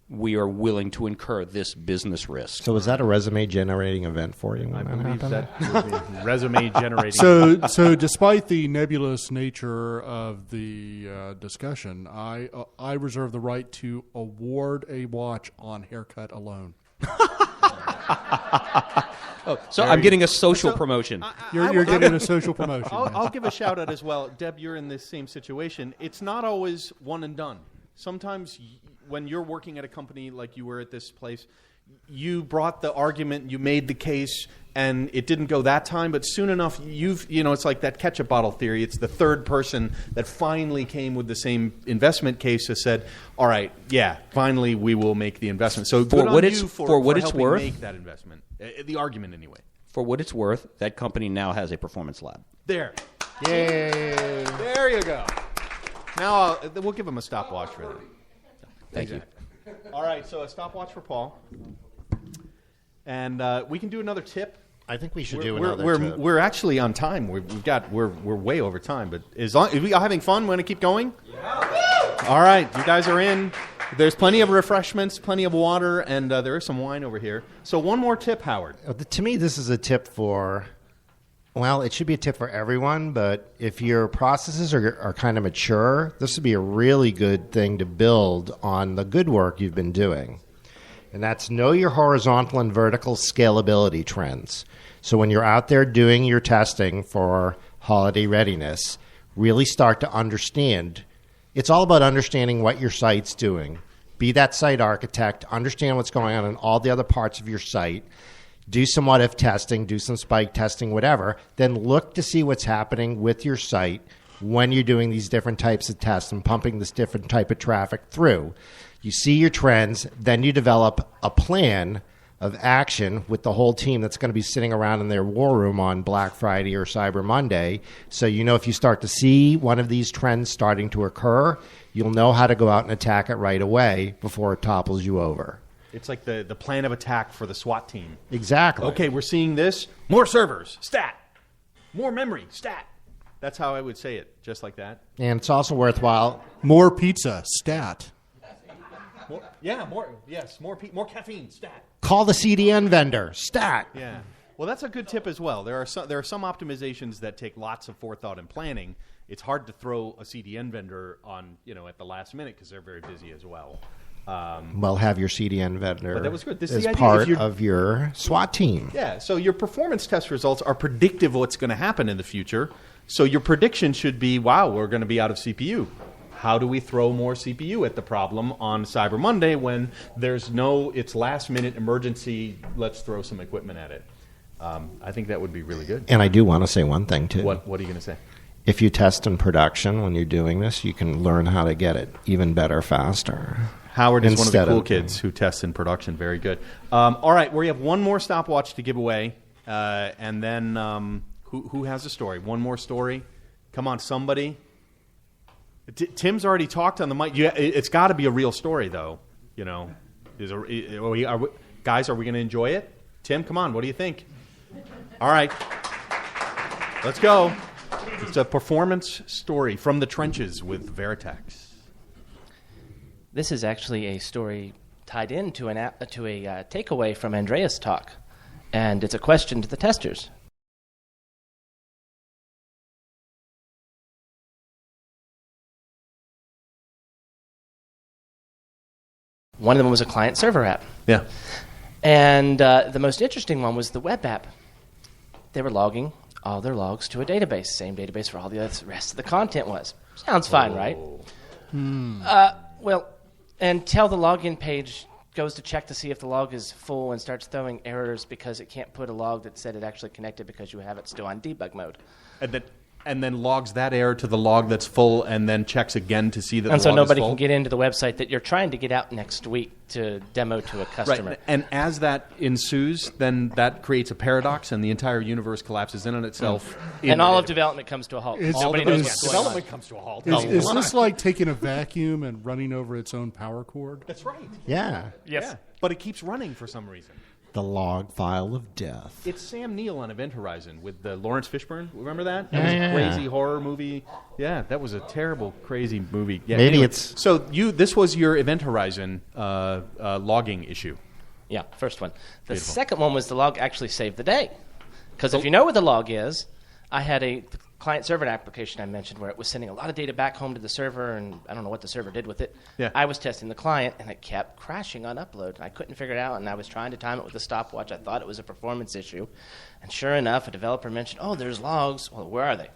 we are willing to incur this business risk. So was that a resume-generating event for you? I believe that would be resume-generating. So despite the nebulous nature of the discussion, I reserve the right to award a watch on haircut alone. So I'm getting a social promotion. You're getting a social promotion. I'll give a shout-out as well. Deb, you're in this same situation. It's not always one and done. Sometimes when you're working at a company like you were at this place, you brought the argument, you made the case, and it didn't go that time, but soon enough, it's like that ketchup bottle theory. It's the third person that finally came with the same investment case that said, all right, yeah, finally we will make the investment. So good on you for helping worth, make that investment. The argument, anyway. For what it's worth, that company now has a performance lab. There. Yay. There you go. Now we'll give him a stopwatch for that. Thank you. All right, so a stopwatch for Paul. And we can do another tip. I think we should do another tip. We're actually on time. We're way over time. But is we all having fun? Want to keep going? Yeah. All right, you guys are in. There's plenty of refreshments, plenty of water, and there is some wine over here. So one more tip, Howard. To me, this is a tip for Well, it should be a tip for everyone, but if your processes are kind of mature, this would be a really good thing to build on the good work you've been doing. And that's know your horizontal and vertical scalability trends. So when you're out there doing your testing for holiday readiness, really start to understand. It's all about understanding what your site's doing. Be that site architect, understand what's going on in all the other parts of your site, do some what-if testing, do some spike testing, whatever, then look to see what's happening with your site when you're doing these different types of tests and pumping this different type of traffic through. You see your trends, then you develop a plan of action with the whole team that's going to be sitting around in their war room on Black Friday or Cyber Monday. So you know if you start to see one of these trends starting to occur, you'll know how to go out and attack it right away before it topples you over. It's like the plan of attack for the SWAT team. Exactly. Okay, we're seeing this. More servers, stat. More memory, stat. That's how I would say it, just like that. And it's also worthwhile. More pizza, stat. More caffeine, stat. Call the CDN vendor, stat. Yeah. Well, that's a good tip as well. There are some optimizations that take lots of forethought and planning. It's hard to throw a CDN vendor on, at the last minute because they're very busy as well. Well, have your CDN vendor But that was good. This is as the idea. part of your SWAT team. Yeah, so your performance test results are predictive of what's going to happen in the future. So your prediction should be, wow, we're going to be out of CPU. How do we throw more CPU at the problem on Cyber Monday when it's last minute emergency, let's throw some equipment at it. I think that would be really good. And I do want to say one thing, too. What are you going to say? If you test in production when you're doing this, you can learn how to get it even better, faster. Howard is one of the cool kids who tests in production. Very good. All right, we have one more stopwatch to give away, and then who has a story? One more story? Come on, somebody. Tim's already talked on the mic. It's got to be a real story, though. Guys, are we going to enjoy it? Tim, come on. What do you think? All right, let's go. It's a performance story from the trenches with Veritex. This is actually a story tied into a takeaway from Andreas' talk, and it's a question to the testers. One of them was a client-server app. Yeah. And the most interesting one was the web app. They were logging all their logs to a database, same database where all the rest of the content was. Sounds fine, right? Well, until the login page goes to check to see if the log is full and starts throwing errors because it can't put a log that said it actually connected because you have it still on debug mode. And then logs that error to the log that's full and then checks again to see that the log is full. And so nobody can get into the website that you're trying to get out next week to demo to a customer. Right. And as that ensues, then that creates a paradox and the entire universe collapses in on itself. And all of development comes to a halt. Nobody knows what's going on. Development comes to a halt. Is this like taking a vacuum and running over its own power cord? That's right. Yeah. Yes. Yeah. But it keeps running for some reason. The log file of death. It's Sam Neill on Event Horizon with Lawrence Fishburne. Remember that? That was a crazy horror movie. Yeah, that was a terrible, crazy movie. Yeah, Maybe anyway, it's... So this was your Event Horizon logging issue. Yeah, first one. The Beautiful. second one was the log actually saved the day. Because if you know where the log is, I had a client-server application I mentioned where it was sending a lot of data back home to the server, and I don't know what the server did with it. Yeah. I was testing the client, and it kept crashing on upload, and I couldn't figure it out, and I was trying to time it with a stopwatch. I thought it was a performance issue. And sure enough, a developer mentioned, oh, there's logs. Well, where are they?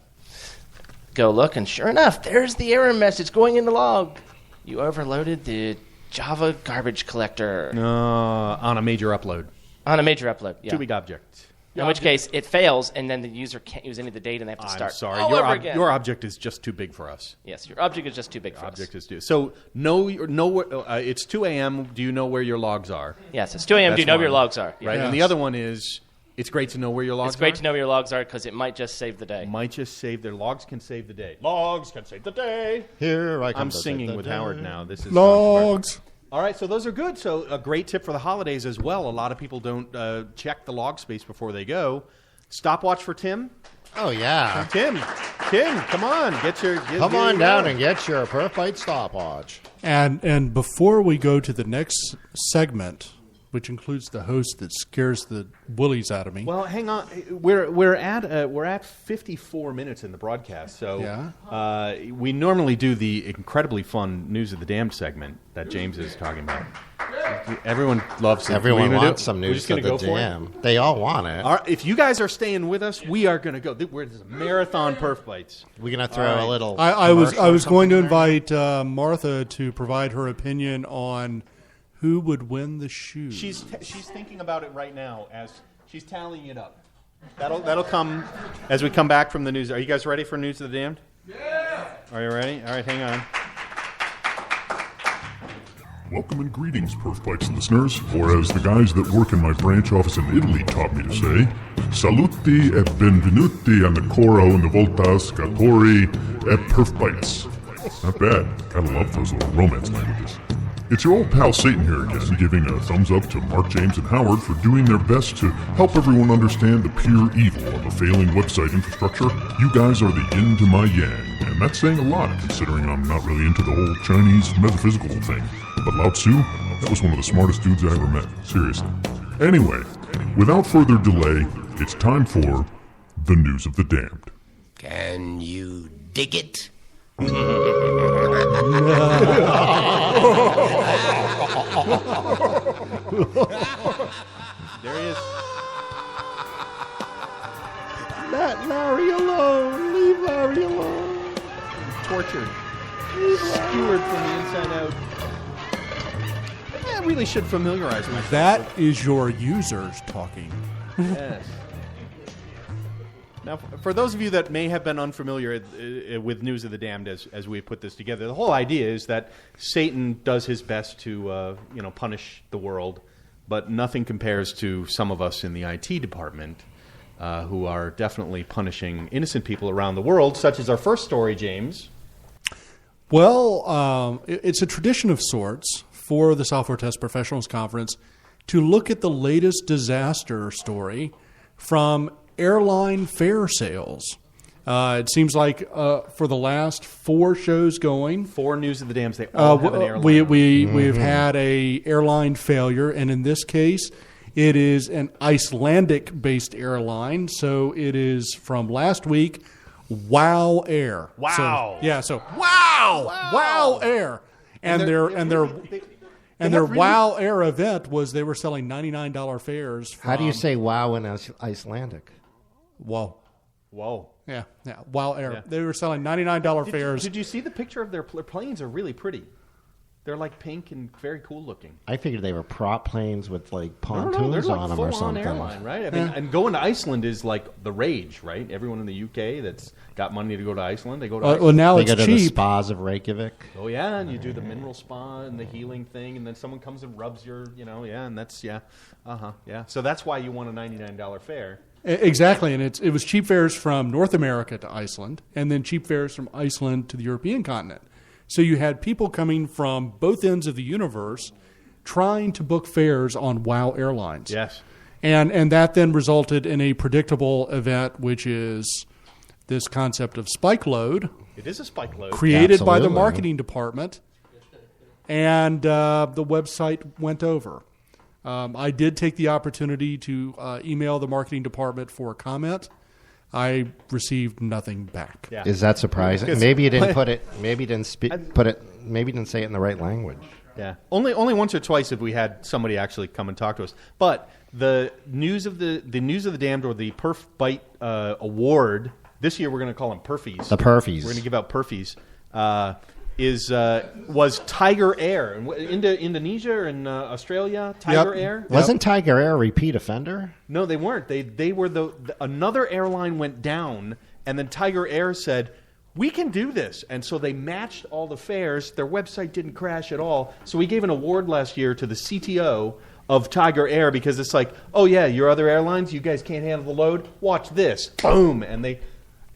Go look, and sure enough, there's the error message going in the log. You overloaded the Java garbage collector. On a major upload. On a major upload, yeah. 2 big object. In which case, it fails, and then the user can't use any of the data, and they have to start I'm sorry. all over again. Your object is just too big for us. Yes, your object is just too big for us. Object is too. So it's 2 a.m. Do you know where your logs are? Yes, it's 2 a.m. Do you know where your logs are? Right. Yes. And the other one is it's great to know where your logs are. It's great to know where your logs are because it might just save the day. Might just save their logs can save the day. Logs can save the day. Here I come. I'm singing with Howard now. This is Logs. All right, so those are good. So a great tip for the holidays as well. A lot of people don't check the log space before they go. Stopwatch for Tim. Oh, yeah. Tim, come on. Come on down and get your PerfBytes stopwatch. And before we go to the next segment which includes the host that scares the woolies out of me. Well, hang on. We're at 54 minutes in the broadcast, so we normally do the incredibly fun News of the Damned segment that James is talking about. Everyone loves it. Everyone wants some We're News just of gonna the go for it? Damned. They all want it. If you guys are staying with us, we are going to go. This is a marathon PerfBytes. We're going to throw a little. I was commercial going to in there. invite Martha to provide her opinion on who would win the shoe. She's thinking about it right now as she's tallying it up. That'll come as we come back from the news. Are you guys ready for News of the Damned? Yeah. Are you ready? All right, hang on. Welcome and greetings, PerfBytes listeners, or as the guys that work in my branch office in Italy taught me to say, saluti e benvenuti ancora una volta ascoltatori e PerfBytes. Not bad. Gotta love those little romance languages. It's your old pal Satan here again, giving a thumbs up to Mark, James, and Howard for doing their best to help everyone understand the pure evil of a failing website infrastructure. You guys are the yin to my yang, and that's saying a lot, considering I'm not really into the whole Chinese metaphysical thing. But Lao Tzu, that was one of the smartest dudes I ever met. Seriously. Anyway, without further delay, it's time for the News of the Damned. Can you dig it? There he is. Let Larry alone. Leave Larry alone. Tortured. Skewered from the inside out. I really should familiarize myself. That is your users talking. Yes. Now, for those of you that may have been unfamiliar with News of the Damned as we put this together, the whole idea is that Satan does his best to punish the world, but nothing compares to some of us in the IT department who are definitely punishing innocent people around the world, such as our first story, James. Well, it's a tradition of sorts for the Software Test Professionals Conference to look at the latest disaster story from airline fare sales. It seems like for the last 4 shows going, 4 News of the Damned, they all have an airline. We've had a airline failure, and in this case, it is an Icelandic-based airline. So it is from last week, WOW Air. Wow. WOW Air, and their WOW Air event was they were selling $99 fares. How do you say wow in Icelandic? Whoa. Yeah, WOW Air. Yeah. They were selling $99 fares. Did you see the picture of their planes? Are really pretty. They're like pink and very cool looking. I figured they were prop planes with like pontoons No, they're like on them or full-on something. airline, right? I mean, and going to Iceland is like the rage, right? Everyone in the UK that's got money to go to Iceland, they go to Iceland. Well, now They it's go to cheap. the spas of Reykjavik. Oh yeah, and you do the mineral spa and the healing thing, and then someone comes and rubs your, and that's yeah. So that's why you want a $99 fare. Exactly, and it was cheap fares from North America to Iceland, and then cheap fares from Iceland to the European continent. So you had people coming from both ends of the universe trying to book fares on WOW Airlines. Yes. And that then resulted in a predictable event, which is this concept of spike load. It is a spike load. Created by the Absolutely. marketing department, and the website went over. I did take the opportunity to email the marketing department for a comment. I received nothing back. Yeah. Is that surprising? Maybe you didn't put it. Maybe you didn't put it. Maybe you didn't say it in the right language. Yeah, only once or twice have we had somebody actually come and talk to us. But the News of the News of the Damned, or the PerfByte award this year, we're going to call them Perfies. The Perfies. We're going to give out Perfies. Was Tiger Air in Indonesia or in Australia? Tiger Air Wasn't Tiger Air a repeat offender? No, they weren't. They were another airline went down, and then Tiger Air said, "We can do this," and so they matched all the fares. Their website didn't crash at all. So we gave an award last year to the CTO of Tiger Air because it's like, oh yeah, your other airlines, you guys can't handle the load. Watch this, boom, and they.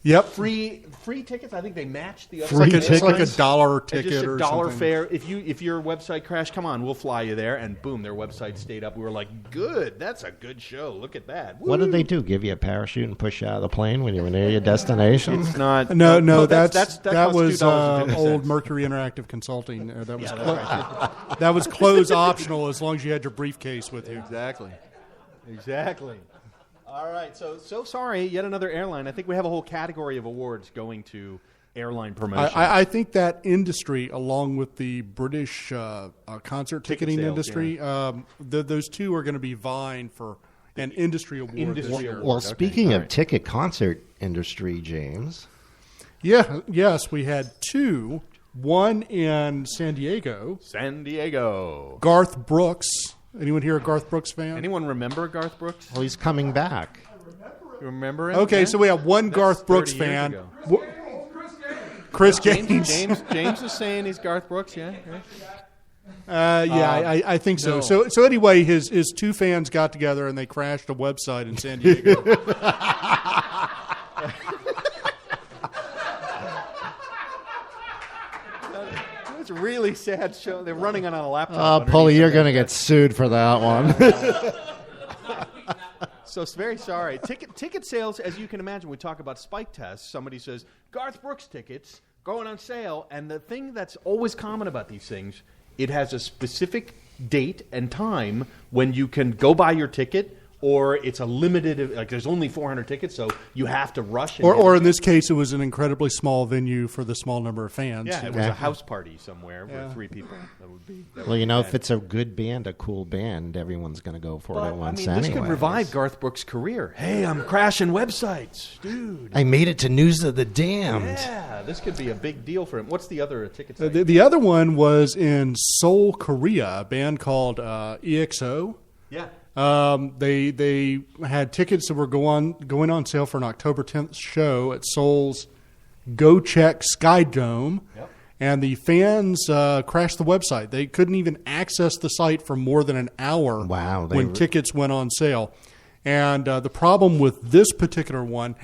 Yep. Free tickets. I think they match the other. It's like a dollar ticket just a or dollar something. fare. If your website crashed, come on, we'll fly you there. And boom, their website stayed up. We were like, good. That's a good show. Look at that. What did they do? Give you a parachute and push you out of the plane when you were near your destination? It's not. No, that that was $2.50. old Mercury Interactive Consulting. That was Yeah, that was close optional as long as you had your briefcase with you. Exactly. All right. So sorry. Yet another airline. I think we have a whole category of awards going to airline promotion. I think that industry, along with the British concert ticketing sales, industry, those two are going to be vying for an industry award this year. Well, speaking of ticket concert industry, James. Yes, we had two. One in San Diego. Garth Brooks. Anyone here a Garth Brooks fan? Anyone remember Garth Brooks? Well, he's coming back. You remember him? Okay, so we have one Garth Brooks 30 years fan. ago. Chris Gaines. James is saying he's Garth Brooks, yeah? I think so. No. So anyway, his two fans got together and they crashed a website in San Diego. It's a really sad show. They're running it on a laptop. Paulie, you're going to get sued for that one. So it's very sorry. Ticket sales, as you can imagine, we talk about spike tests. Somebody says, Garth Brooks tickets going on sale. And the thing that's always common about these things, it has a specific date and time when you can go buy your ticket, or it's a limited, like there's only 400 tickets, so you have to rush. Or in this case, it was an incredibly small venue for the small number of fans. Yeah, it was a house party somewhere with 3 people. That would be. Well, you know, if it's a good band, a cool band, everyone's going to go for it at once anyway. This could revive Garth Brooks' career. Hey, I'm crashing websites, dude. I made it to News of the Damned. Yeah, this could be a big deal for him. What's the other ticket site? The other one was in Seoul, Korea, a band called EXO. Yeah. They had tickets that were going on sale for an October 10th show at Seoul's Go Check Sky Dome. Yep. And the fans crashed the website. They couldn't even access the site for more than an hour when tickets went on sale. And the problem with this particular one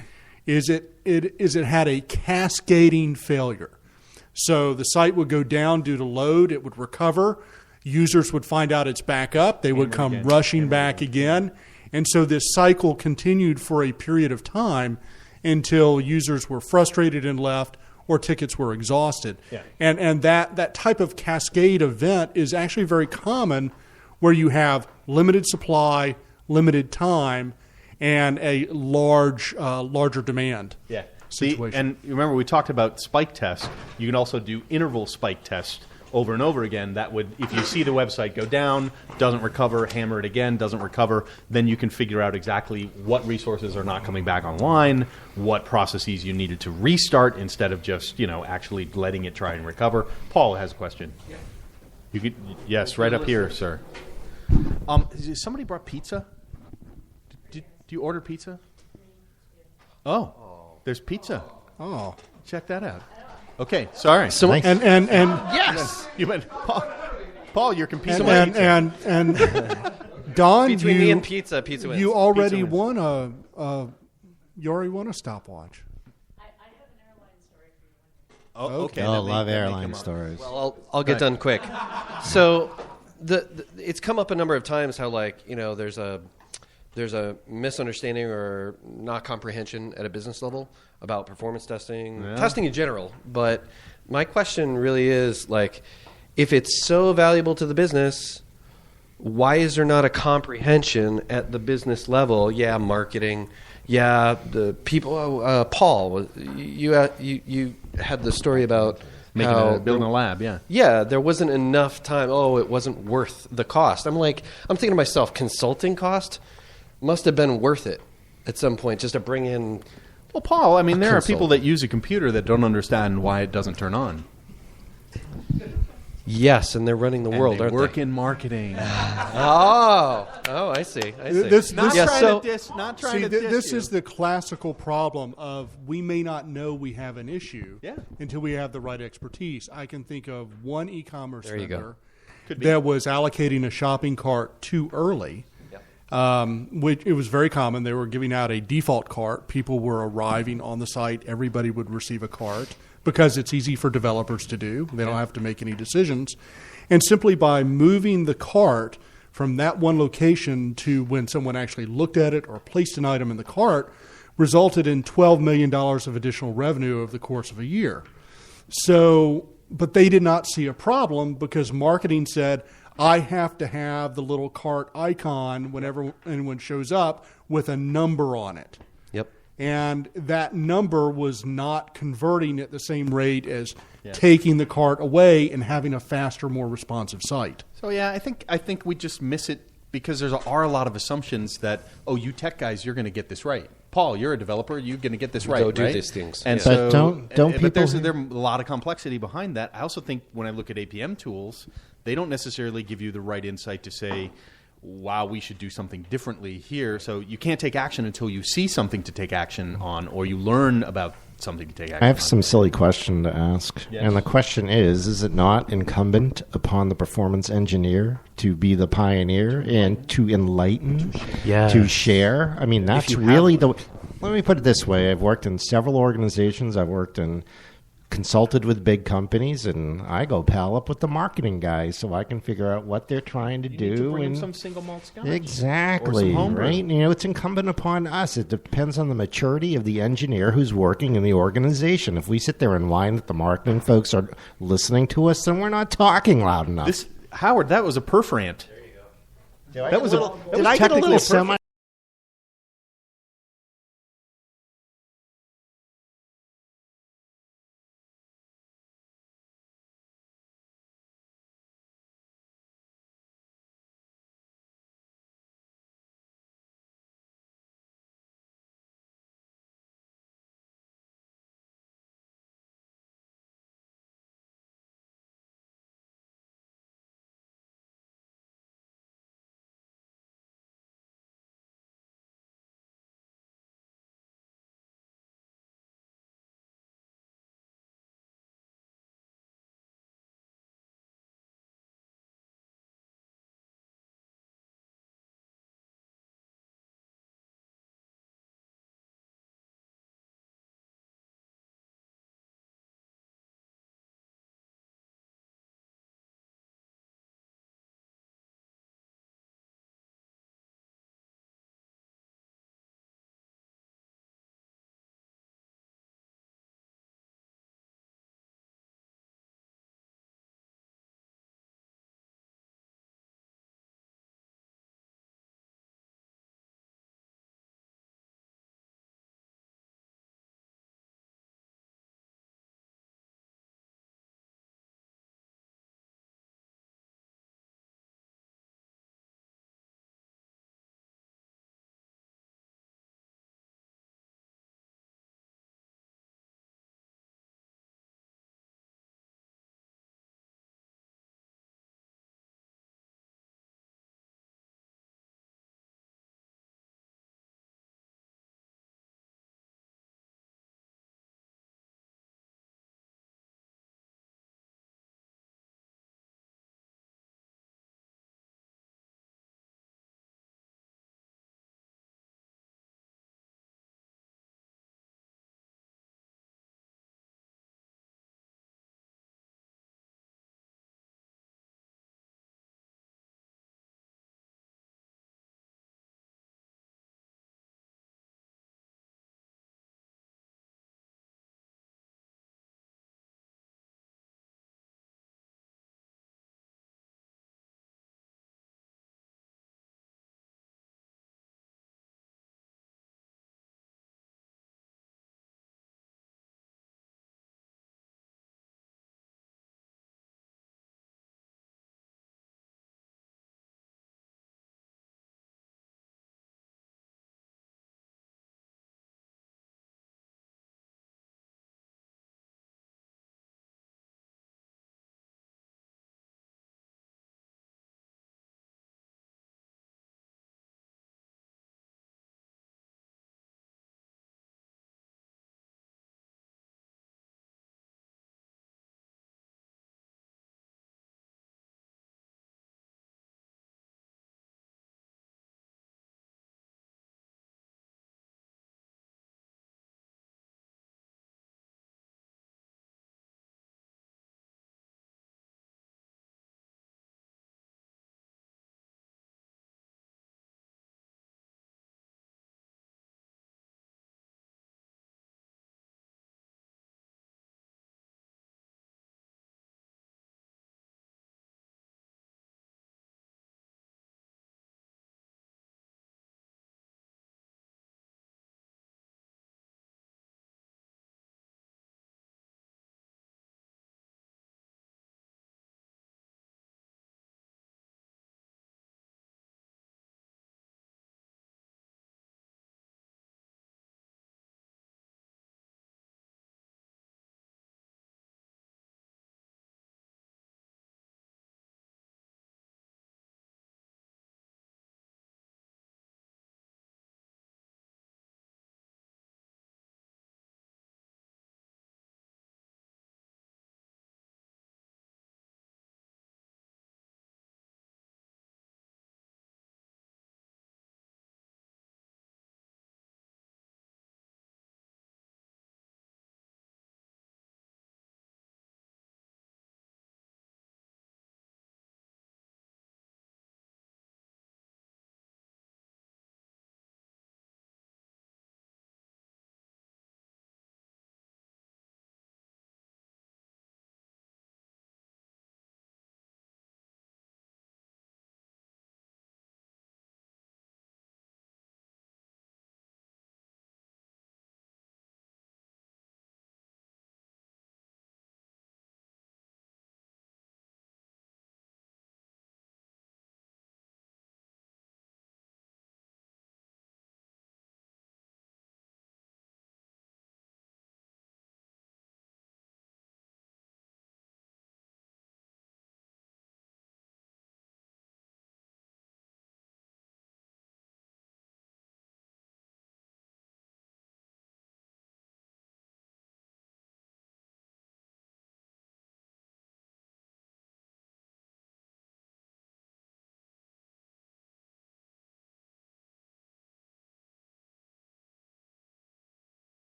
is it had a cascading failure. So the site would go down due to load. It would recover. Users would find out it's back up. They would come rushing back again. And so this cycle continued for a period of time until users were frustrated and left or tickets were exhausted. Yeah. And that type of cascade event is actually very common where you have limited supply, limited time, and a larger demand. Yeah. Situation. And remember, we talked about spike tests. You can also do interval spike tests over and over again. That would, if you see the website go down, doesn't recover, hammer it again, doesn't recover, then you can figure out exactly what resources are not coming back online, what processes you needed to restart instead of just, actually letting it try and recover. Paul has a question. Yeah. You could, yes, right up here, sir. Somebody brought pizza? Do you order pizza? Oh, there's pizza. Oh, check that out. Okay, sorry. So nice. and yes, you went, Paul, you're competing. And Don, between me and pizza wins. You already won a stopwatch. I have an airline story for you. Oh, okay. I love airline stories. Well, I'll get done quick. So it's come up a number of times how there's a misunderstanding or not comprehension at a business level about performance testing, testing in general. But my question really is, if it's so valuable to the business, why is there not a comprehension at the business level? Yeah, marketing. Yeah, the people. Paul, you had the story about building a lab. Yeah. Yeah, there wasn't enough time. Oh, it wasn't worth the cost. I'm thinking to myself, consulting cost must have been worth it at some point just to bring in. Well, Paul, there are people that use a computer that don't understand why it doesn't turn on. Yes, and they're running the world, aren't they? Work in marketing. Oh, I see. This is the classical problem of we may not know we have an issue until we have the right expertise. I can think of one e-commerce vendor that was allocating a shopping cart too early. Which it was very common. They were giving out a default cart. People were arriving on the site. Everybody would receive a cart because it's easy for developers to do. They don't have to make any decisions. And simply by moving the cart from that one location to when someone actually looked at it or placed an item in the cart resulted in $12 million of additional revenue over the course of a year. So, but they did not see a problem because marketing said, I have to have the little cart icon whenever anyone shows up with a number on it. Yep. And that number was not converting at the same rate as taking the cart away and having a faster, more responsive site. So yeah, I think we just miss it because there are a lot of assumptions that, oh, you tech guys, you're going to get this right. Paul, you're a developer, you're going to get this right. Go do right? these things. And But so, don't but people- there's a lot of complexity behind that. I also think when I look at APM tools, they don't necessarily give you the right insight to say, wow, we should do something differently here. So you can't take action until you see something to take action on, or you learn about something to take action on. I have some silly question to ask. Yes. And the question is it not incumbent upon the performance engineer to be the pioneer and to enlighten, to share? I mean, that's really the... Let me put it this way. I've worked in several organizations. I've worked in... consulted with big companies, and I go pal up with the marketing guys so I can figure out what they're trying to do. Need to bring them and some single malt scotch. Exactly, Or some homebrew. right? You know, it's incumbent upon us. It depends on the maturity of the engineer who's working in the organization. If we sit there and whine that the marketing folks are listening to us, then we're not talking loud enough. Howard, that was a perf rant. Did I That get was a a little- that did was I get a technically little perf- semi